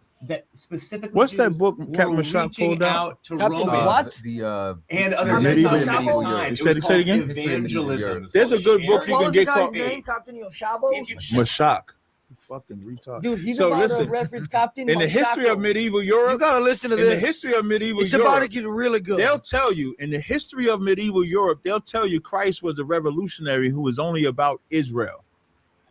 specifically. What's that Jews book were Captain Mashak reaching pulled out? out to Captain Romans what? and other Medieval Gentiles at Europe. the time. You said it again? Evangelism. There's a good book you What can was the get guy's called name? Captain Yoshabo? Mashak. You fucking retard. Dude, he's So about listen, to reference Captain in the history of Mashako. medieval You Europe, gotta listen to in the this. history of medieval It's Europe, about to get really good. they'll tell you in the history of medieval Europe, they'll tell you Christ was a revolutionary who was only about Israel.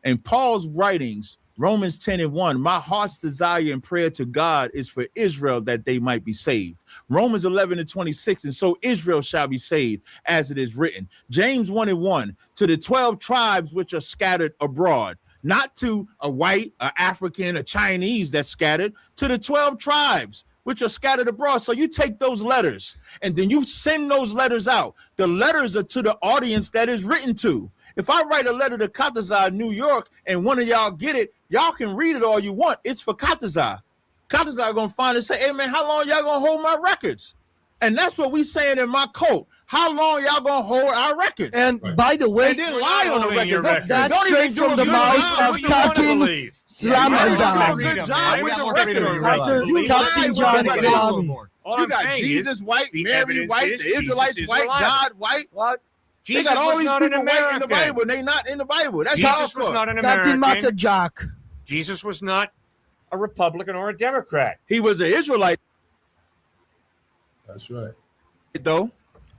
In Paul's writings, Romans 10 and 1, my heart's desire and prayer to God is for Israel that they might be saved. Romans 11 and 26, and so Israel shall be saved, as it is written. James 1 and 1, to the 12 tribes which are scattered abroad, not to a white, a African, a Chinese that's scattered, to the 12 tribes which are scattered abroad. So you take those letters and then you send those letters out. The letters are to the audience that is written to. If I write a letter to Katazar, New York, and one of y'all get it, y'all can read it all you want. It's for Katazar. Katazar gonna find it and say, hey man, how long y'all gonna hold my records? And that's what we saying in my code. How long y'all gonna hold our records? And by the way, They didn't lie on the holding your records. records. Don't even Straight do from a the good mouth job of with the Captain records. Slamadan. You do a good job with the records. Captain Captain John John Salami. All You I'm got saying Jesus is white, the Mary evidence white, is the Israelites Jesus is white, reliable. God white. What? They Jesus got all was these not an people white in the American. Bible, and they not in the Bible. That's Jesus was hardcore. not an Captain American. Makajak. Jesus was not a Republican or a Democrat. He was an Israelite, That's right. though,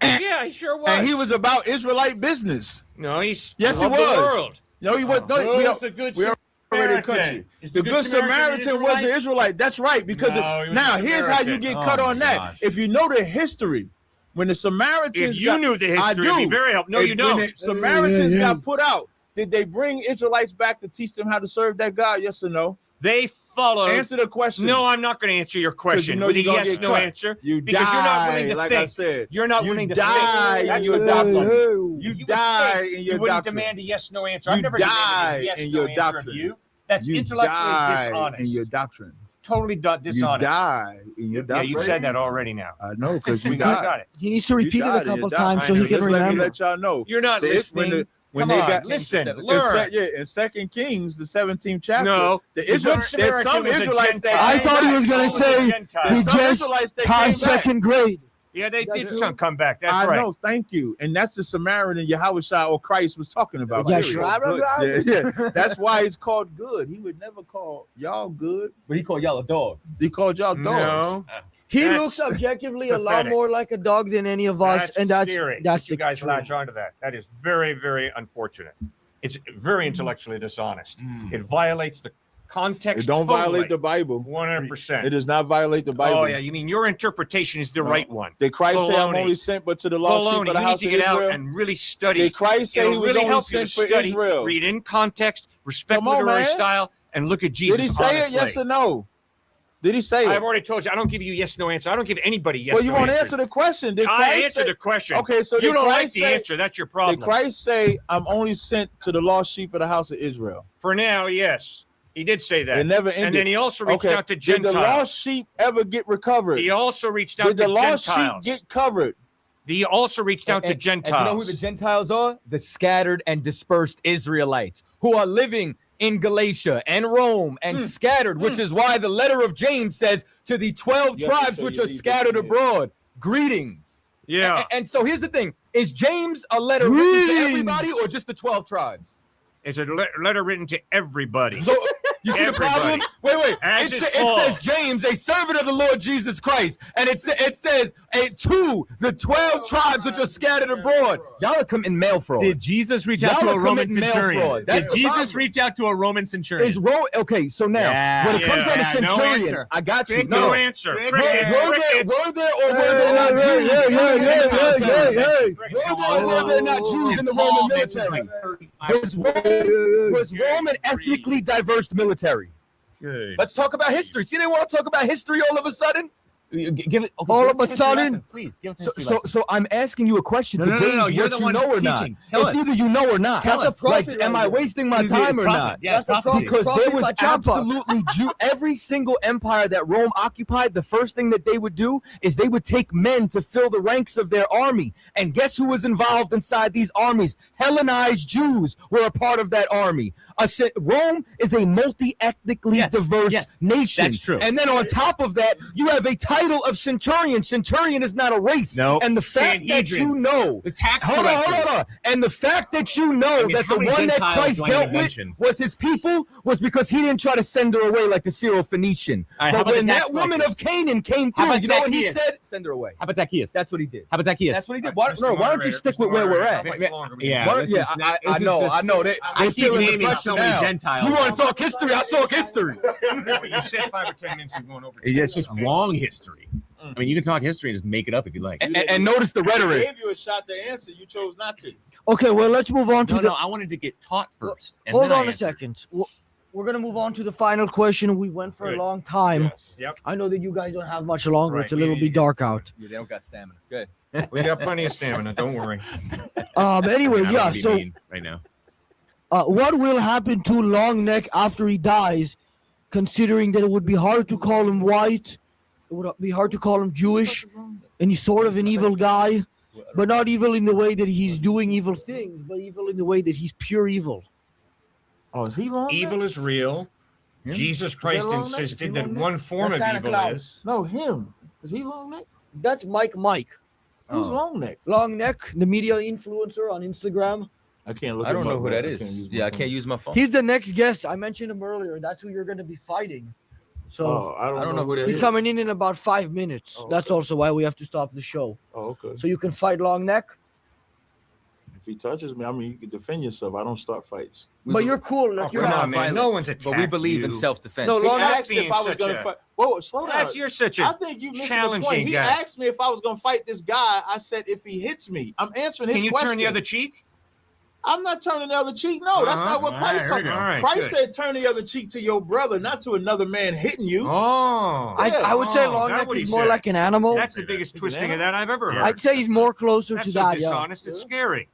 Yeah, he sure was. and he was about Israelite business. No, he's Yes, he of the was. world. No, he was. No, Who's the good we are already a country. Samaritan? Is The Good Samaritan was an Israelite. That's right. Because No, he was now a here's how you Samaritan. get cut Oh, on my that. gosh. If you know the history, when the Samaritans If you knew the I history, it'd be do. very helpful. No, If- you when don't. the Samaritans Yeah. got put out, Did they bring Israelites back to teach them how to serve that God? Yes or no? They followed. Answer the question. No, I'm not going to answer your question know with a you're gonna yes, get no cut. answer. You because die, you're not willing to like think. I said. You're not You willing to die think. in That's your what doctrine. happened. You would die think in your you wouldn't doctrine. demand a yes, no answer. You I've never die demanded a yes, in no your answer of doctrine. you. That's You intellectually die dishonest. in your doctrine. Totally dishonest. You die in your Yeah, doctrine. you said that already now. I know, because you We died. got it. He needs to repeat it a couple times so I he know. can Just let me remember. let y'all know. You're not listening. When Come they on, got listen, in learn. in 2 Kings, the 17th chapter. No, the the Good there's Samaritan some was a Israelites that Gentile. I came thought he back. was going to say he There's some just Israelites that passed came back. second grade. Yeah, they did true. some come back. That's I right. know, thank you. And that's the Samaritan Yahushua or Christ was talking about. Yeah, period. Yeah. That's why it's called good. He would never call y'all good. But he called y'all a dog. He called y'all dogs. No, He That's looks objectively a lot pathetic. more like a dog than any of us, that's and that's scary. that's you the guys truth. latch onto that. That is very, very unfortunate. It's very intellectually dishonest. It violates the context. It don't violate the Bible. 100%. It does not violate the Bible. Oh yeah, you mean your interpretation is the right one? Did Christ say, I'm Baloney. only sent but to the lost sheep Baloney. of the You need house to of get Israel? out and really study. Did Christ say It'll he was really only help you sent to for study, Israel? read in context, respect Come on, literary man. style, and look at Jesus. Did he say it? honestly. Yes or no? Did he say it? I've already told you. I don't give you yes, no answer. I don't give anybody yes. Well, you no won't answers. answer the question. Did I Christ answered say, the question. Okay, so you did don't like Christ the say, answer. That's your problem. Did Christ say, I'm only sent to the lost sheep of the house of Israel? For now, yes, he did say that. It never ended. And then he also reached Okay, out to did Gentiles. the lost sheep ever get recovered? He also reached out Did the to lost Gentiles. sheep get covered? He also reached out to Gentiles. And you know who the Gentiles are? The scattered and dispersed Israelites who are living in Galatia and Rome and scattered, which is why the letter of James says to the 12 You have to tribes show which your are lead scattered this abroad, greetings. Yeah. And so here's the thing. Is James a letter written to Greetings. everybody or just the 12 tribes? It's a letter written to everybody. So you see the problem? Wait. As is It Paul. says James, a servant of the Lord Jesus Christ, and it says to the 12 tribes which are scattered abroad. Y'all are committing mail fraud. Did Jesus reach out Y'all to a are Roman committing mail centurion? fraud. That's Did the Jesus problem. reach out to a Roman centurion? Okay, so now when it comes down to no centurion, answer. I got you. Big no answer. Were Crickets. there or were there not Jews? Were there not Jews in the Roman military? Was Roman ethnically diverse military? Let's talk about history. See, they want to talk about history all of a sudden. Give it. Okay, All give of us a history sudden? lesson, please give us a history lesson. So I'm asking you a question No, today. no, you're what the you one know or teaching. not. Tell It's us. either you know or not. Tell us. Like, Profit am I right there. wasting my It's time or profit. not? Yeah, it's That's a prophecy. profit. Because there was by Champa. absolutely every single empire that Rome occupied, the first thing that they would do is they would take men to fill the ranks of their army. And guess who was involved inside these armies? Hellenized Jews were a part of that army. Rome is a multi-ethnically diverse nation. That's true. And then on top of that, you have a title of centurion. Centurion is not a race. No. And the fact that you Sanhedrins. know, The tax hold collectors. on. And the fact that you know that how the many one that Gentiles Christ do I dealt even with mention? was his people was because he didn't try to send her away like the Syro-Phoenician. All right, how But about when the tax that woman collectors? of Canaan came How through, about you know what he Zacchaeus? said? Send her away. How about Zacchaeus? That's what he did. How about Zacchaeus? That's what he did. Why Mr. don't you Moderator, stick Mr. with where we're Moderator, at? how much longer we Yeah, got? this is Yeah, not- I this is know. just- I know. They I keep feeling the naming pressure so many now. Gentiles. You want to talk history? I'll talk history. You said 5 or 10 minutes. We're going over. It's just wrong history. I mean, you can talk history and just make it up if you like. And notice the I rhetoric. gave you a shot to answer. You chose not to. Okay, well, let's move on to No, the. no, I wanted to get taught first. and Hold then I on a answered. second. We're going to move on to the final question. We went for a Good. long time. Yes. Yep. I know that you guys don't have much longer. Right, It's a little yeah, bit yeah. dark out. Yeah, they don't got stamina. Good. We got plenty of stamina. Don't worry. Anyway, I don't yeah. wanna be So, mean right now. what will happen to Long Neck after he dies? Considering that it would be hard to call him white, it would be hard to call him Jewish, and he's sort of an evil guy, but not evil in the way that he's doing evil things, but evil in the way that he's pure evil. Oh, is he long? Evil is real. Jesus Christ long neck? Is he insisted that long neck? one form of That's Santa evil Claus. is. No, him. Is he long neck? That's Mike. Who's long neck? Long Neck, the media influencer on Instagram. I can't look. I don't him know up, who man. that is. use my Yeah, I phone. can't use my phone. He's the next guest. I mentioned him earlier. That's who you're going to be fighting. So Oh, I don't know who that he's is. coming in about 5 minutes. Oh, That's okay. also why we have to stop the show. Oh, okay. So you can fight Long Neck. If he touches me, I mean, you can defend yourself. I don't start fights. But you're cool. Like, Oh, you're come not on, man. violent, No one's attacked But we believe in you. self-defense. No, He Long asked being if I was such going to a- fight. Whoa, slow down. You're such I a think you missed the challenging point. He guy. asked me if I was going to fight this guy. I said if he hits me. I'm answering his Can you question. turn the other cheek? I'm not turning the other cheek. No, that's not what Christ talking about. Christ said, turn the other cheek to your brother, not to another man hitting you. Oh. I would say long neck is more like an animal. That's the biggest twisting of that I've ever heard. I'd say he's more closer That's to so that. dishonest. It's scary.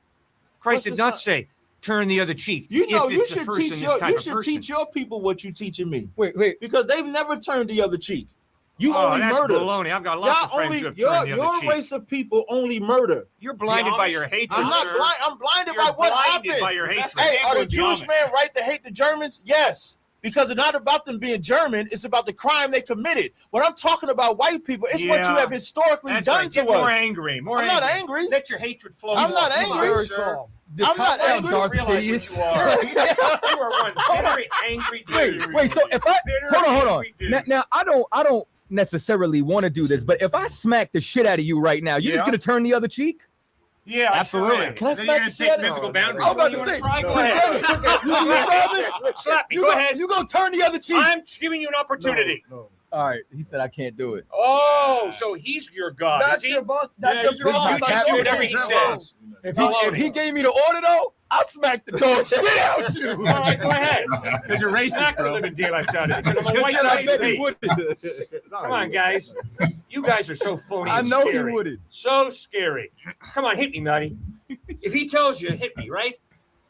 Christ did not say, turn the other cheek. You know, if you it's a should person, teach this your type of person. teach your people what you teaching me. Wait, because they've never turned the other cheek. You Oh, only that's murder. baloney. I've got lots of friends who have turned the other Your cheek. race of people only murder. You're blinded by your hatred. I'm not sir. blind. I'm blinded You're by what blinded happened. by your hatred. Hey, are the Anglo Jewish German. men right to hate the Germans? Yes. Because it's not about them being German, it's about the crime they committed. When I'm talking about white people, it's what you have historically That's done right. to Get us. more angry. I'm not angry. Let your hatred flow. I'm more. not Come angry. on, sir. I'm not angry. You realize what you are. You are one very angry dude. Wait. So if I Bitter, hold on. angry dude. Now I don't necessarily want to do this, but if I smack the shit out of you right now, you're just gonna turn the other cheek? Yeah, absolutely. Sure am. Can I Then smack you're the shit gonna out take of physical you? boundaries. I'm about You to wanna say. try? Go ahead. Slap me. Go ahead. You gonna turn the other cheek? I'm giving you an opportunity. All right. He said I can't do it. Oh, so he's your God, That's is he? your boss. Yeah, That's your boss. You just do whatever he says. If he gave me the order though, I'll smack the dog shit out you. All right, go ahead. Because you're racist, Smack the bro. living daylights out of it. Because I'm a white I bet he guy. wouldn't. Come on, guys. You guys are so phony I and know he scary. wouldn't. So scary. Come on, hit me, Nutty. If he tells you, hit me, right?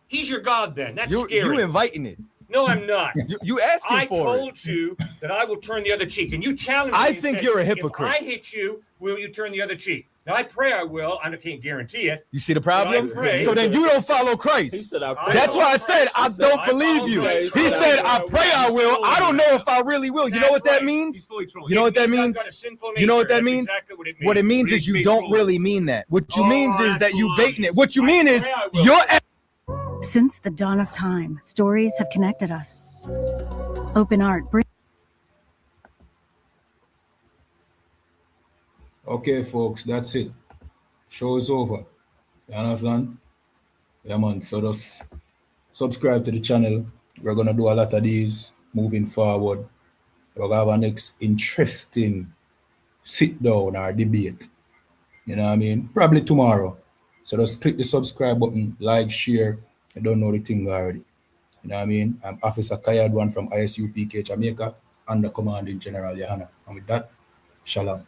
He's your God then. That's You scary. inviting it. No, I'm not. You asking I for it. told you that I will turn the other cheek, and you challenged me. I and think said, you're a hypocrite. If I hit you, will you turn the other cheek? Now, I pray I will. I can't guarantee it. You see the But I problem? pray. So then you don't follow Christ. He said, I I That's don't why I pray. said I don't believe you. He said I pray I will. I don't know if I really will. You know what that means? You know what that means? You know what that means? What it means is you don't really mean that. What you means is that you baiting it. What you mean is you're. Since the dawn of time, stories have connected us. Open art brings. Okay, folks, that's it. Show is over. You understand? Yeah, man. So just subscribe to the channel. We're gonna do a lot of these moving forward. We're gonna have a next interesting sit down or debate. You know what I mean? Probably tomorrow. So just click the subscribe button, like, share. You don't know the thing already. You know what I mean? I'm Officer Kayad one from ISUPK Jamaica, under commanding General Yahana. And with that, shalom.